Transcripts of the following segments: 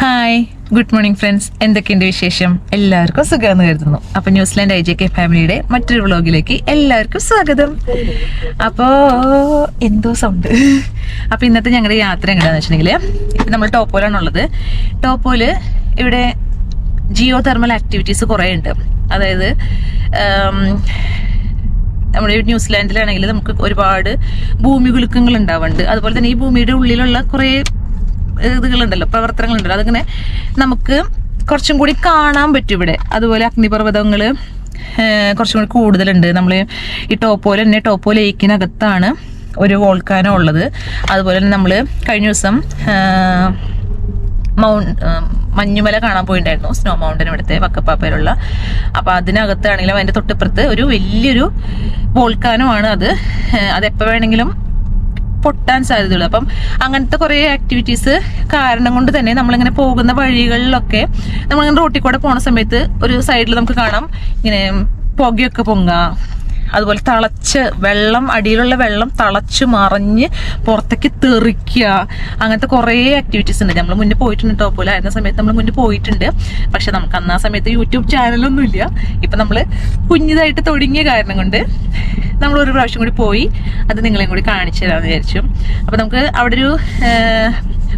Hi, good morning friends. എന്തൊക്കെയുണ്ട് വിശേഷം? എല്ലാവർക്കും സുഖമെന്ന് കരുതുന്നു. അപ്പൊ ന്യൂസിലാൻഡ് IJK ഫാമിലിയുടെ മറ്റൊരു വ്ളോഗിലേക്ക് എല്ലാവർക്കും സ്വാഗതം. അപ്പോ എന്തോ സൗണ്ട്. അപ്പൊ ഇന്നത്തെ ഞങ്ങളുടെ യാത്ര എങ്ങനെയാന്ന് വെച്ചിട്ടുണ്ടെങ്കിൽ നമ്മൾ ടോപ്പോലാണുള്ളത്. ടോപ്പോല് ഇവിടെ ജിയോ തെർമൽ ആക്ടിവിറ്റീസ് കുറേ ഉണ്ട്. അതായത് നമ്മുടെ ന്യൂസിലാൻഡിലാണെങ്കിൽ നമുക്ക് ഒരുപാട് ഭൂമി കുലുക്കങ്ങൾ ഉണ്ടാവുന്നുണ്ട്. അതുപോലെ തന്നെ ഈ ഭൂമിയുടെ ഉള്ളിലുള്ള കുറേ ഇതുകളുണ്ടല്ലോ, പ്രവർത്തനങ്ങളുണ്ടല്ലോ, അതിങ്ങനെ നമുക്ക് കുറച്ചും കൂടി കാണാൻ പറ്റും ഇവിടെ. അതുപോലെ അഗ്നിപർവ്വതങ്ങൾ കുറച്ചും കൂടി കൂടുതലുണ്ട്. നമ്മൾ ഈ ടോപ്പോ ലേക്കിനകത്താണ് ഒരു വോൾക്കാനോ ഉള്ളത്. അതുപോലെ തന്നെ നമ്മൾ കഴിഞ്ഞ ദിവസം മഞ്ഞുമല കാണാൻ പോയിട്ടുണ്ടായിരുന്നു, സ്നോ മൗണ്ടൻ, ഇവിടുത്തെ വക്കപ്പാപ്പയിലുള്ള. അപ്പൊ അതിനകത്താണെങ്കിലും അതിന്റെ തൊട്ടിപ്പുറത്ത് ഒരു വലിയൊരു വോൾക്കാനോ ആണ്. അതെപ്പോ വേണമെങ്കിലും പൊട്ടാൻ സാധ്യതയുള്ളൂ. അപ്പം അങ്ങനത്തെ കുറേ ആക്ടിവിറ്റീസ് കാരണം കൊണ്ട് തന്നെ നമ്മളിങ്ങനെ പോകുന്ന വഴികളിലൊക്കെ നമ്മളിങ്ങനെ റോട്ടിൽ കൂടെ പോണ സമയത്ത് ഒരു സൈഡിൽ നമുക്ക് കാണാം ഇങ്ങനെ പുകയൊക്കെ പൊങ്ങുക. അതുപോലെ വെള്ളം, അടിയിലുള്ള വെള്ളം തിളച്ച് മറിഞ്ഞ് പുറത്തേക്ക് തെറിക്കുക. അങ്ങനത്തെ കുറേ ആക്ടിവിറ്റീസ് ഉണ്ട്. നമ്മൾ മുന്നേ പോയിട്ടുണ്ട്, ടോപ്പോലായിരുന്ന സമയത്ത് നമ്മൾ മുന്നേ പോയിട്ടുണ്ട്. പക്ഷെ നമുക്ക് അന്ന് ആ സമയത്ത് യൂട്യൂബ് ചാനലൊന്നും ഇല്ല. ഇപ്പം നമ്മൾ കുഞ്ഞിതായിട്ട് തുടങ്ങിയ കാരണം കൊണ്ട് നമ്മൾ ഒരു പ്രാവശ്യം കൂടി പോയി അത് നിങ്ങളെയും കൂടി കാണിച്ചു തരാമെന്ന് വിചാരിച്ചു. അപ്പം നമുക്ക് അവിടെ ഒരു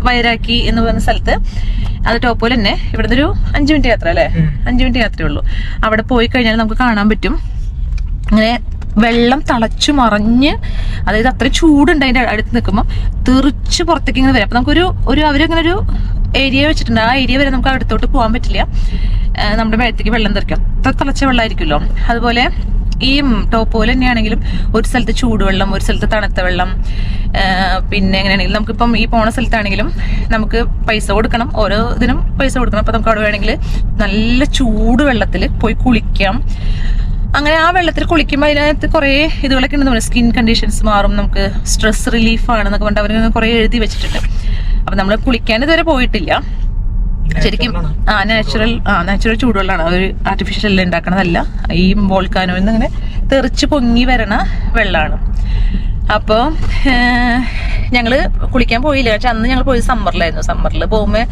വൈരാക്കി എന്ന് പറയുന്ന സ്ഥലത്ത്, അത് ടോപ്പോൽ തന്നെ, ഇവിടുന്ന് ഒരു 5 മിനിറ്റ് യാത്ര അല്ലേ, 5 മിനിറ്റ് യാത്രയേ ഉള്ളൂ. അവിടെ പോയി കഴിഞ്ഞാൽ നമുക്ക് കാണാൻ പറ്റും അങ്ങനെ വെള്ളം തിളച്ചു മറിഞ്ഞ്, അതായത് അത്ര ചൂടുണ്ട് അതിൻ്റെ അടുത്ത് നിൽക്കുമ്പോൾ തെറിച്ച് പുറത്തേക്ക് ഇങ്ങനെ വരും. അപ്പം നമുക്കൊരു അവരങ്ങനെ ഒരു ഏരിയ വെച്ചിട്ടുണ്ട്. ആ ഏരിയ വരെ നമുക്ക് അടുത്തോട്ട് പോകാൻ പറ്റില്ല. നമ്മുടെ മേഴത്തേക്ക് വെള്ളം തെറിക്കും, അത്ര തിളച്ച വെള്ളമായിരിക്കുമല്ലോ. അതുപോലെ ഈ ടോപ്പോയിൽ തന്നെയാണെങ്കിലും ഒരു സ്ഥലത്ത് ചൂടുവെള്ളം, ഒരു സ്ഥലത്ത് തണുത്ത വെള്ളം. പിന്നെ എങ്ങനെയാണെങ്കിലും നമുക്കിപ്പം ഈ പോണ സ്ഥലത്താണെങ്കിലും നമുക്ക് പൈസ കൊടുക്കണം, ഓരോ ഇതിനും പൈസ കൊടുക്കണം. അപ്പം നമുക്ക് അവിടെ വേണമെങ്കിൽ നല്ല ചൂട് വെള്ളത്തിൽ പോയി കുളിക്കാം. അങ്ങനെ ആ വെള്ളത്തിൽ കുളിക്കുമ്പോൾ അതിനകത്ത് കുറേ ഇതുകളൊക്കെ ഉണ്ട്. സ്കിൻ കണ്ടീഷൻസ് മാറും, നമുക്ക് സ്ട്രെസ് റിലീഫാണെന്നൊക്കെ പറഞ്ഞിട്ട് അവർ കുറേ എഴുതി വെച്ചിട്ടുണ്ട്. അപ്പം നമ്മൾ കുളിക്കാൻ ഇതുവരെ പോയിട്ടില്ല. ശരിക്കും നാച്ചുറൽ ചൂടുവെള്ളമാണ്, അവർ ആർട്ടിഫിഷ്യൽ എല്ലാം ഉണ്ടാക്കണതല്ല. ഈ വോൾക്കാനോയിൽ നിന്ന് ഇങ്ങനെ തെറിച്ച് പൊങ്ങി വരണ വെള്ളമാണ്. അപ്പോൾ ഞങ്ങൾ കുളിക്കാൻ പോയില്ല. പക്ഷെ അന്ന് ഞങ്ങൾ പോയത് സമ്മറിലായിരുന്നു. സമ്മറിൽ പോകുമ്പോൾ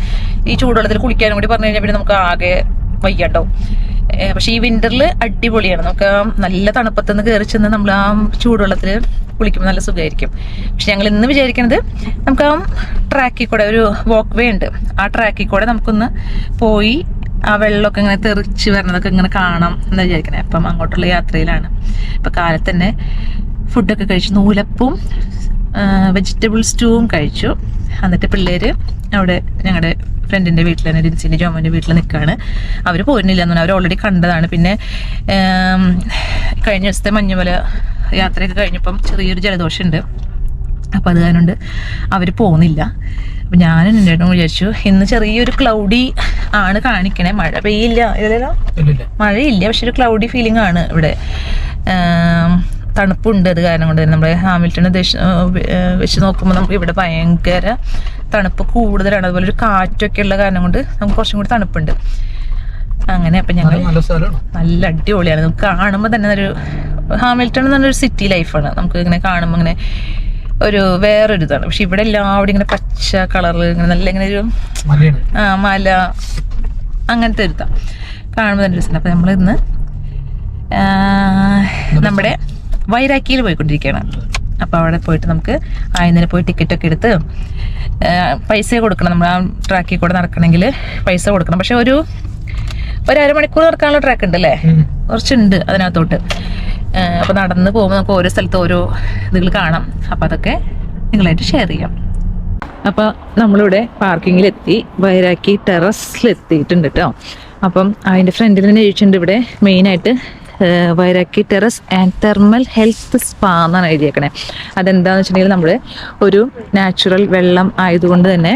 ഈ ചൂടുവെള്ളത്തിൽ കുളിക്കാനും കൂടി പറഞ്ഞു കഴിഞ്ഞാൽ പിന്നെ നമുക്ക് ആകെ വയ്യാട്ടോ. പക്ഷെ ഈ വിന്ററിൽ അടിപൊളിയാണ്. നമുക്ക് നല്ല തണുപ്പത്തുനിന്ന് കയറി ചെന്ന് നമ്മൾ ആ ചൂടുവെള്ളത്തിൽ കുളിക്കുമ്പോൾ നല്ല സുഖമായിരിക്കും. പക്ഷെ ഞങ്ങൾ ഇന്ന് വിചാരിക്കുന്നത് നമുക്ക് ആ ട്രാക്കിൽ കൂടെ ഒരു വാക്ക് വേ ഉണ്ട്, ആ ട്രാക്കിൽ കൂടെ നമുക്കൊന്ന് പോയി ആ വെള്ളമൊക്കെ ഇങ്ങനെ തെറിച്ച് വരണതൊക്കെ ഇങ്ങനെ കാണാം എന്ന് വിചാരിക്കണേ. അപ്പം അങ്ങോട്ടുള്ള യാത്രയിലാണ്. ഇപ്പം കാലത്ത് തന്നെ ഫുഡൊക്കെ കഴിച്ചു, നൂലപ്പവും വെജിറ്റബിൾ സ്റ്റൂവും കഴിച്ചു. എന്നിട്ട് പിള്ളേർ അവിടെ ഞങ്ങളുടെ ഫ്രണ്ടിൻ്റെ വീട്ടിൽ തന്നെ, ഡിൻസിൻ്റെ ജോമൻ്റെ വീട്ടിൽ നിൽക്കുകയാണ്. അവർ പോരുന്നില്ല എന്ന് പറഞ്ഞാൽ അവർ ഓൾറെഡി കണ്ടതാണ്. പിന്നെ കഴിഞ്ഞ ദിവസത്തെ മഞ്ഞുമല യാത്രയൊക്കെ കഴിഞ്ഞപ്പം ചെറിയൊരു ജലദോഷമുണ്ട്. അപ്പം അത് കാരണം അവർ പോകുന്നില്ല. അപ്പം ഞാനും എൻ്റെ വിചാരിച്ചു ഇന്ന് ചെറിയൊരു ക്ലൗഡി ആണ് കാണിക്കണേ. മഴ പെയ്യില്ല, ഇല്ലല്ലോ, മഴയില്ല, പക്ഷെ ഒരു ക്ലൗഡി ഫീലിംഗ് ആണ് ഇവിടെ. തണുപ്പുണ്ട്. അത് കാരണം കൊണ്ട് തന്നെ നമ്മുടെ ഹാമിൽട്ടൺ വെച്ച് നോക്കുമ്പോൾ നമുക്ക് ഇവിടെ ഭയങ്കര തണുപ്പ് കൂടുതലാണ്. അതുപോലെ ഒരു കാറ്റൊക്കെ ഉള്ള കാരണം കൊണ്ട് നമുക്ക് കുറച്ചും കൂടി തണുപ്പുണ്ട്. അങ്ങനെ അപ്പം ഞങ്ങൾ നല്ല അടിപൊളിയാണ്. നമുക്ക് കാണുമ്പോൾ തന്നെ ഒരു ഹാമിൽട്ടൺ എന്ന് പറഞ്ഞൊരു സിറ്റി ലൈഫാണ്. നമുക്ക് ഇങ്ങനെ കാണുമ്പോൾ ഇങ്ങനെ ഒരു വേറൊരു ഇതാണ്. പക്ഷെ ഇവിടെ എല്ലാവരും ഇങ്ങനെ പച്ച കളറ്, ഇങ്ങനെ നല്ല ഇങ്ങനെ ഒരു മല, അങ്ങനത്തെ ഒരു ഇതാണ് കാണുമ്പോൾ തന്നെ രസമാണ്. അപ്പം നമ്മളിന്ന് നമ്മുടെ വൈരാക്കിയിൽ പോയിക്കൊണ്ടിരിക്കുകയാണ്. അപ്പോൾ അവിടെ പോയിട്ട് നമുക്ക് ആയതിനെ പോയി ടിക്കറ്റൊക്കെ എടുത്ത് പൈസ കൊടുക്കണം. നമ്മൾ ആ ട്രാക്കിൽ കൂടെ നടക്കണമെങ്കിൽ പൈസ കൊടുക്കണം. പക്ഷെ ഒരു അരമണിക്കൂർ നടക്കാനുള്ള ട്രാക്ക് ഉണ്ട് അല്ലേ, കുറച്ചുണ്ട് അതിനകത്തോട്ട്. അപ്പോൾ നടന്ന് പോകുമ്പോൾ നമുക്ക് ഓരോ സ്ഥലത്ത് ഓരോ ഇതുകൾ കാണാം. അപ്പോൾ അതൊക്കെ നിങ്ങളായിട്ട് ഷെയർ ചെയ്യാം. അപ്പോൾ നമ്മളിവിടെ പാർക്കിങ്ങിലെത്തി, വൈരാക്കി ടെറസിലെത്തിയിട്ടുണ്ട് കേട്ടോ. അപ്പം അതിൻ്റെ ഫ്രണ്ടിൽ തന്നെ എഴുതിയിട്ടുണ്ട് ഇവിടെ മെയിനായിട്ട് Wairakei terrace and thermal health spa എന്നാണ് എഴുതിയേക്കണേ. അതെന്താണെന്ന് വെച്ചിട്ടുണ്ടെങ്കിൽ നമ്മൾ ഒരു നാച്ചുറൽ വെള്ളം ആയതുകൊണ്ട് തന്നെ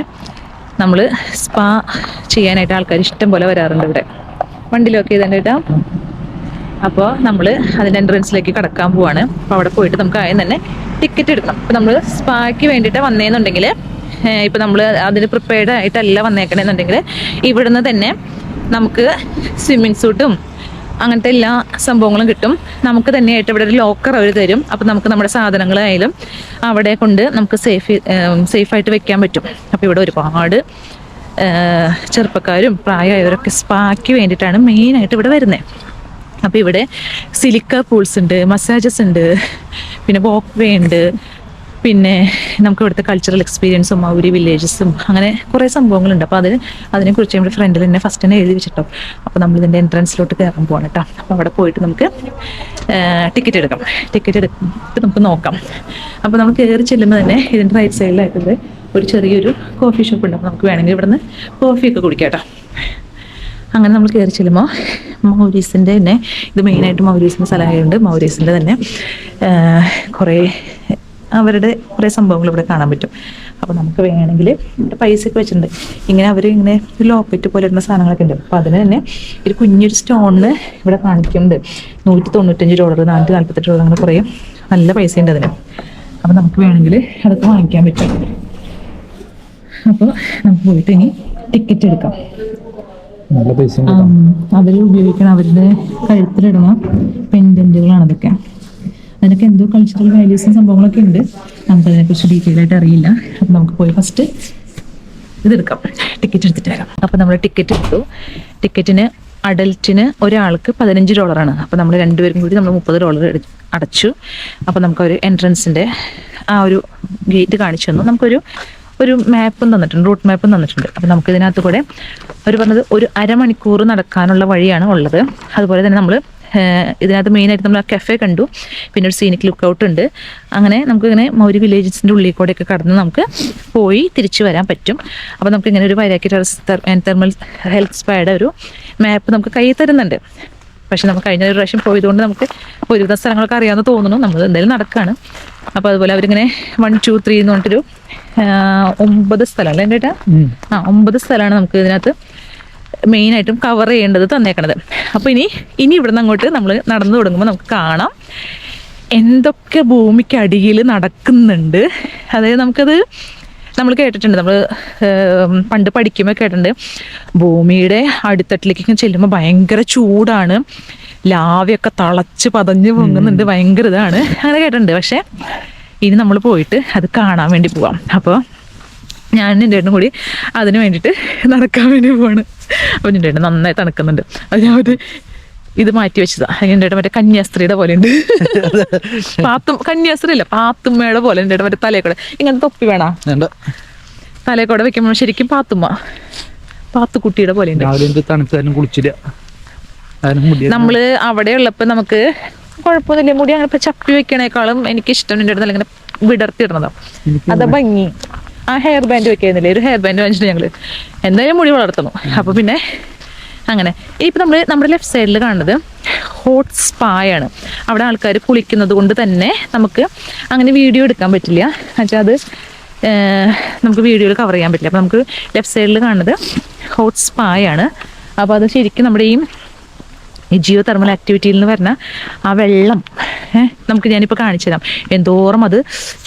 നമ്മൾ സ്പാ ചെയ്യാനായിട്ട് ആൾക്കാർ ഇഷ്ടം പോലെ വരാറുണ്ട് ഇവിടെ. വണ്ടിയിലൊക്കെ ചെയ്തേണ്ട കേട്ടോ. അപ്പോൾ നമ്മൾ അതിൻ്റെ എൻട്രൻസിലേക്ക് കടക്കാൻ പോവാണ്. അപ്പോൾ അവിടെ പോയിട്ട് നമുക്ക് ആദ്യം തന്നെ ടിക്കറ്റ് എടുക്കണം. ഇപ്പോൾ നമ്മൾ സ്പായ്ക്ക് വേണ്ടിയിട്ട് വന്നേന്നുണ്ടെങ്കിൽ, ഇപ്പോൾ നമ്മൾ അതിന് പ്രിപ്പയർഡ് ആയിട്ടല്ല വന്നേക്കണമെന്നുണ്ടെങ്കിൽ ഇവിടുന്ന് തന്നെ നമുക്ക് സ്വിമ്മിങ് സൂട്ടും അങ്ങനത്തെ എല്ലാ സംഭവങ്ങളും കിട്ടും. നമുക്ക് തന്നെയായിട്ട് ഇവിടെ ഒരു ലോക്കർ അവർ തരും. അപ്പം നമുക്ക് നമ്മുടെ സാധനങ്ങളായാലും അവിടെ കൊണ്ട് നമുക്ക് സേഫായിട്ട് വെക്കാൻ പറ്റും. അപ്പോൾ ഇവിടെ ഒരുപാട് ചെറുപ്പക്കാരും പ്രായമായവരൊക്കെ സ്പായ്ക്ക് വേണ്ടിയിട്ടാണ് മെയിനായിട്ട് ഇവിടെ വരുന്നത്. അപ്പോൾ ഇവിടെ സിലിക്ക പൂൾസ് ഉണ്ട്, മസാജസ് ഉണ്ട്, പിന്നെ വോക്ക് വേ ഉണ്ട്, പിന്നെ നമുക്ക് ഇവിടുത്തെ കൾച്ചറൽ എക്സ്പീരിയൻസും മൗരി വില്ലേജസും അങ്ങനെ കുറേ സംഭവങ്ങളുണ്ട്. അപ്പോൾ അതിനെക്കുറിച്ച് നമ്മുടെ ഫ്രണ്ടിൽ തന്നെ ഫസ്റ്റ് തന്നെ എഴുതി വെച്ചിട്ടോ. അപ്പോൾ നമ്മളിതിൻ്റെ എൻട്രൻസിലോട്ട് കയറാൻ പോകണം കേട്ടോ. അപ്പോൾ അവിടെ പോയിട്ട് നമുക്ക് ടിക്കറ്റ് എടുക്കാം. ടിക്കറ്റ് എടുത്തിട്ട് നമുക്ക് നോക്കാം. അപ്പോൾ നമ്മൾ കയറി ചെല്ലുമ്പോൾ തന്നെ ഇതിൻ്റെ റൈറ്റ് സൈഡിലായിട്ടുണ്ട് ഒരു ചെറിയൊരു കോഫി ഷോപ്പ് ഉണ്ട്. അപ്പോൾ നമുക്ക് വേണമെങ്കിൽ ഇവിടുന്ന് കോഫിയൊക്കെ കുടിക്കാം കേട്ടോ. അങ്ങനെ നമ്മൾ കയറി ചെല്ലുമ്പോൾ മൗരീസിൻ്റെ തന്നെ, ഇത് മെയിനായിട്ട് മൗരീസിൻ്റെ സ്ഥലമായതുകൊണ്ട് മൗരീസിൻ്റെ തന്നെ അവരുടെ കുറേ സംഭവങ്ങൾ ഇവിടെ കാണാൻ പറ്റും. അപ്പോൾ നമുക്ക് വേണമെങ്കിൽ ഇവിടെ പൈസയൊക്കെ വെച്ചിട്ടുണ്ട്. ഇങ്ങനെ അവർ ഇങ്ങനെ ലോക്കറ്റ് പോലെ ഇടുന്ന സാധനങ്ങളൊക്കെ ഉണ്ട്. അപ്പോൾ അതിന് തന്നെ ഒരു കുഞ്ഞൊരു സ്റ്റോണിന് ഇവിടെ കാണിക്കുന്നുണ്ട് $195, $448 അങ്ങനെ കുറേ നല്ല പൈസയുണ്ട് അതിന്. അപ്പോൾ നമുക്ക് വേണമെങ്കിൽ അതൊക്കെ വാങ്ങിക്കാൻ പറ്റും. അപ്പോൾ നമുക്ക് പോയിട്ട് ഇനി ടിക്കറ്റ് എടുക്കാം. അവർ ഉപയോഗിക്കണം, അവരുടെ കഴുത്തിലിടുന്ന പെൻഡന്റുകളാണ് അതൊക്കെ. അതിനൊക്കെ എന്തോ കൾച്ചറൽ വാല്യൂസും സംഭവങ്ങളൊക്കെ ഉണ്ട്. നമുക്കതിനെക്കുറിച്ച് ഡീറ്റെയിൽ ആയിട്ട് അറിയില്ല. അപ്പം നമുക്ക് പോയി ഫസ്റ്റ് ഇതെടുക്കാം, ടിക്കറ്റ് എടുത്തിട്ട് വരാം. അപ്പം നമ്മൾ ടിക്കറ്റ് എടുത്തു. ടിക്കറ്റിന് അഡൽറ്റിന് ഒരാൾക്ക് $15. അപ്പോൾ നമ്മൾ രണ്ടുപേരും കൂടി നമ്മൾ $30 അടച്ചു. അപ്പോൾ നമുക്കൊരു എൻട്രൻസിൻ്റെ ആ ഒരു ഗേറ്റ് കാണിച്ചു തന്നു. നമുക്കൊരു മാപ്പും തന്നിട്ടുണ്ട്, റൂട്ട് മാപ്പും തന്നിട്ടുണ്ട്. അപ്പോൾ നമുക്ക് ഇതിനകത്ത് കൂടെ അവർ പറഞ്ഞത് ഒരു അരമണിക്കൂർ നടക്കാനുള്ള വഴിയാണ് ഉള്ളത്. അതുപോലെ തന്നെ നമ്മൾ ഇതിനകത്ത് മെയിനായിട്ട് നമ്മൾ ആ കഫേ കണ്ടു, പിന്നെ ഒരു സീനിക് ലുക്ക് ഔട്ട് ഉണ്ട്. അങ്ങനെ നമുക്കിങ്ങനെ മൗരി വില്ലേജസിൻ്റെ ഉള്ളിൽ കൂടെയൊക്കെ കടന്ന് നമുക്ക് പോയി തിരിച്ചു വരാൻ പറ്റും. അപ്പോൾ നമുക്ക് ഇങ്ങനെ ഒരു വൈരാക്കി തെർമൽ ഹെൽത്ത് സ്പായുടെ ഒരു മാപ്പ് നമുക്ക് കയ്യിൽ തരുന്നുണ്ട്. പക്ഷെ നമുക്ക് കഴിഞ്ഞ ഒരു പ്രാവശ്യം പോയതുകൊണ്ട് നമുക്ക് ഒരുവിധ സ്ഥലങ്ങളൊക്കെ അറിയാമെന്ന് തോന്നുന്നു. നമ്മൾ എന്തായാലും നടക്കുകയാണ്. അപ്പോൾ അതുപോലെ അവരിങ്ങനെ 1, 2, 3 എന്ന് പറഞ്ഞിട്ടൊരു 9 സ്ഥലമല്ലേ എൻ്റെ ഏട്ടാ? 9 സ്ഥലമാണ് നമുക്ക് ഇതിനകത്ത് മെയിനായിട്ടും കവർ ചെയ്യേണ്ടത് തന്നേക്കണത്. അപ്പോൾ ഇനി ഇവിടുന്ന് അങ്ങോട്ട് നമ്മൾ നടന്നു തുടങ്ങുമ്പോൾ നമുക്ക് കാണാം എന്തൊക്കെ ഭൂമിക്കടിയിൽ നടക്കുന്നുണ്ട്. അതായത് നമ്മൾ കേട്ടിട്ടുണ്ട്, നമ്മൾ പണ്ട് പഠിക്കുമ്പോൾ കേട്ടിട്ടുണ്ട് ഭൂമിയുടെ അടിത്തട്ടിലേക്ക് ചെല്ലുമ്പോൾ ഭയങ്കര ചൂടാണ്, ലാവയൊക്കെ തളച്ച് പതഞ്ഞ് പൊങ്ങുന്നുണ്ട്, ഭയങ്കര ഇതാണ്, അങ്ങനെ കേട്ടിട്ടുണ്ട്. പക്ഷേ ഇനി നമ്മൾ പോയിട്ട് അത് കാണാൻ വേണ്ടി പോവാം. അപ്പോൾ ഞാൻ എൻ്റെ ഏട്ടനും കൂടി അതിന് വേണ്ടിയിട്ട് നടക്കാൻ വേണ്ടി പോവാണ്. അപ്പോൾ എൻ്റെ ഏട്ടൻ നന്നായി തണുക്കുന്നുണ്ട്. അത് ഞാൻ ഇത് മാറ്റി വെച്ചതാ. എൻ്റെ ഏട്ടൻ മറ്റേ കന്യാസ്ത്രീയുടെ പോലെ ഉണ്ട്. കന്യാസ്ത്രീ അല്ല, പാത്തുമ്മയുടെ പോലെ എൻ്റെ ഏട്ടൻ മറ്റേ തലയെക്കൂടെ ഇങ്ങനത്തെ തൊപ്പി വേണ തലയെക്കൂടെ വെക്കുമ്പോൾ ശരിക്കും പാത്തുക്കുട്ടിയുടെ പോലെ ഉണ്ട്. നമ്മള് അവിടെ ഉള്ളപ്പോ നമുക്ക് കുഴപ്പമൊന്നുമില്ല, മുടി അങ്ങനെ ചപ്പി വെക്കണേക്കാളും എനിക്കിഷ്ടം എൻ്റെ അടുത്ത് ഇങ്ങനെ വിടർത്തിയിടണതാ. അതാ ഭംഗി. ആ ഹെയർ ബാൻഡ് വെക്കുന്നില്ലേ, ഒരു ഹെയർ ബാൻഡ് വാങ്ങിച്ചിട്ട് ഞങ്ങള് എന്തായാലും മുടി വളർത്തുന്നു. അപ്പൊ പിന്നെ അങ്ങനെ ഇനിയിപ്പോൾ നമ്മുടെ ലെഫ്റ്റ് സൈഡിൽ കാണുന്നത് ഹോട്ട് സ്പായാണ്. അവിടെ ആൾക്കാർ കുളിക്കുന്നത് കൊണ്ട് തന്നെ നമുക്ക് അങ്ങനെ വീഡിയോ എടുക്കാൻ പറ്റില്ല. എന്നുവെച്ചാൽ അത് നമുക്ക് വീഡിയോയിൽ കവർ ചെയ്യാൻ പറ്റില്ല. അപ്പോൾ നമുക്ക് ലെഫ്റ്റ് സൈഡിൽ കാണുന്നത് ഹോട്ട് സ്പായാണ്. അപ്പോൾ അത് ശരിക്കും നമ്മുടെ ഈ ജിയോ തെർമൽ ആക്ടിവിറ്റിയിൽ നിന്ന് വരുന്ന ആ വെള്ളം നമുക്ക് ഞാനിപ്പോൾ കാണിച്ചു തരാം. എന്തോരം അത്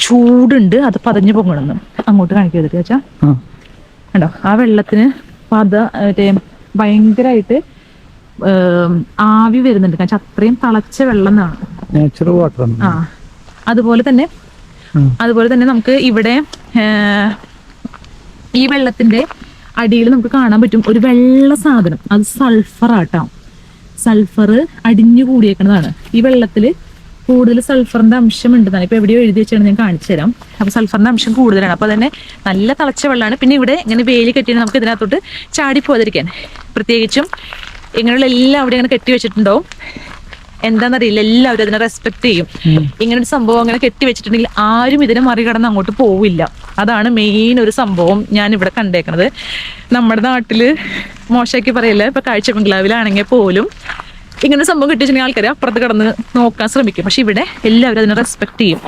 ചൂടുണ്ട്, അത് പതഞ്ഞു പൊങ്ങണമെന്ന്. അങ്ങോട്ട് കാണിക്കരുത് ചേച്ചാ, കണ്ടോ ആ വെള്ളത്തിന് മറ്റേ ഭയങ്കരമായിട്ട് ആവി വരുന്നുണ്ട്. കാരണം അത്രയും തിളച്ച വെള്ളം എന്നാണ്, നാച്ചുറൽ വാട്ടർ. അതുപോലെ തന്നെ നമുക്ക് ഇവിടെ ഈ വെള്ളത്തിന്റെ അടിയിൽ നമുക്ക് കാണാൻ പറ്റും ഒരു വെള്ള സാധനം. അത് സൾഫർ ആട്ടോ. സൾഫർ അടിഞ്ഞു കൂടിയേക്കുന്നതാണ്. ഈ വെള്ളത്തിൽ കൂടുതൽ സൾഫറിന്റെ അംശം ഉണ്ടെന്നാണ് ഇപ്പൊ എവിടെയോ എഴുതി വെച്ചാണ് ഞാൻ കാണിച്ചു തരാം. അപ്പൊ സൾഫറിന്റെ അംശം കൂടുതലാണ്. അപ്പൊ തന്നെ നല്ല തിളച്ച വെള്ളമാണ്. പിന്നെ ഇവിടെ ഇങ്ങനെ വേലി കെട്ടിയാണ് നമുക്ക് ഇതിനകത്തോട്ട് ചാടി പോകാതിരിക്കാൻ. പ്രത്യേകിച്ചും ഇങ്ങനെയുള്ള എല്ലാം അവിടെ ഇങ്ങനെ കെട്ടി വെച്ചിട്ടുണ്ടാവും. എന്താണെന്നറിയില്ല, എല്ലാവരും അതിനെ റെസ്പെക്ട് ചെയ്യും. ഇങ്ങനൊരു സംഭവം അങ്ങനെ കെട്ടി വെച്ചിട്ടുണ്ടെങ്കിൽ ആരും ഇതിനെ മറികടന്ന് അങ്ങോട്ട് പോവില്ല. അതാണ് മെയിൻ ഒരു സംഭവം ഞാൻ ഇവിടെ കണ്ടേക്കണത്. നമ്മുടെ നാട്ടില് മോശമാക്കി പറയില്ല, ഇപ്പൊ കാഴ്ച ബംഗ്ലാവിലാണെങ്കിൽ പോലും ഇങ്ങനെ സംഭവം കെട്ടി വെച്ചിട്ടുണ്ടെങ്കിൽ ആൾക്കാർ അപ്പുറത്ത് കടന്ന് നോക്കാൻ ശ്രമിക്കും. പക്ഷെ ഇവിടെ എല്ലാവരും അതിനെ റെസ്പെക്ട് ചെയ്യും.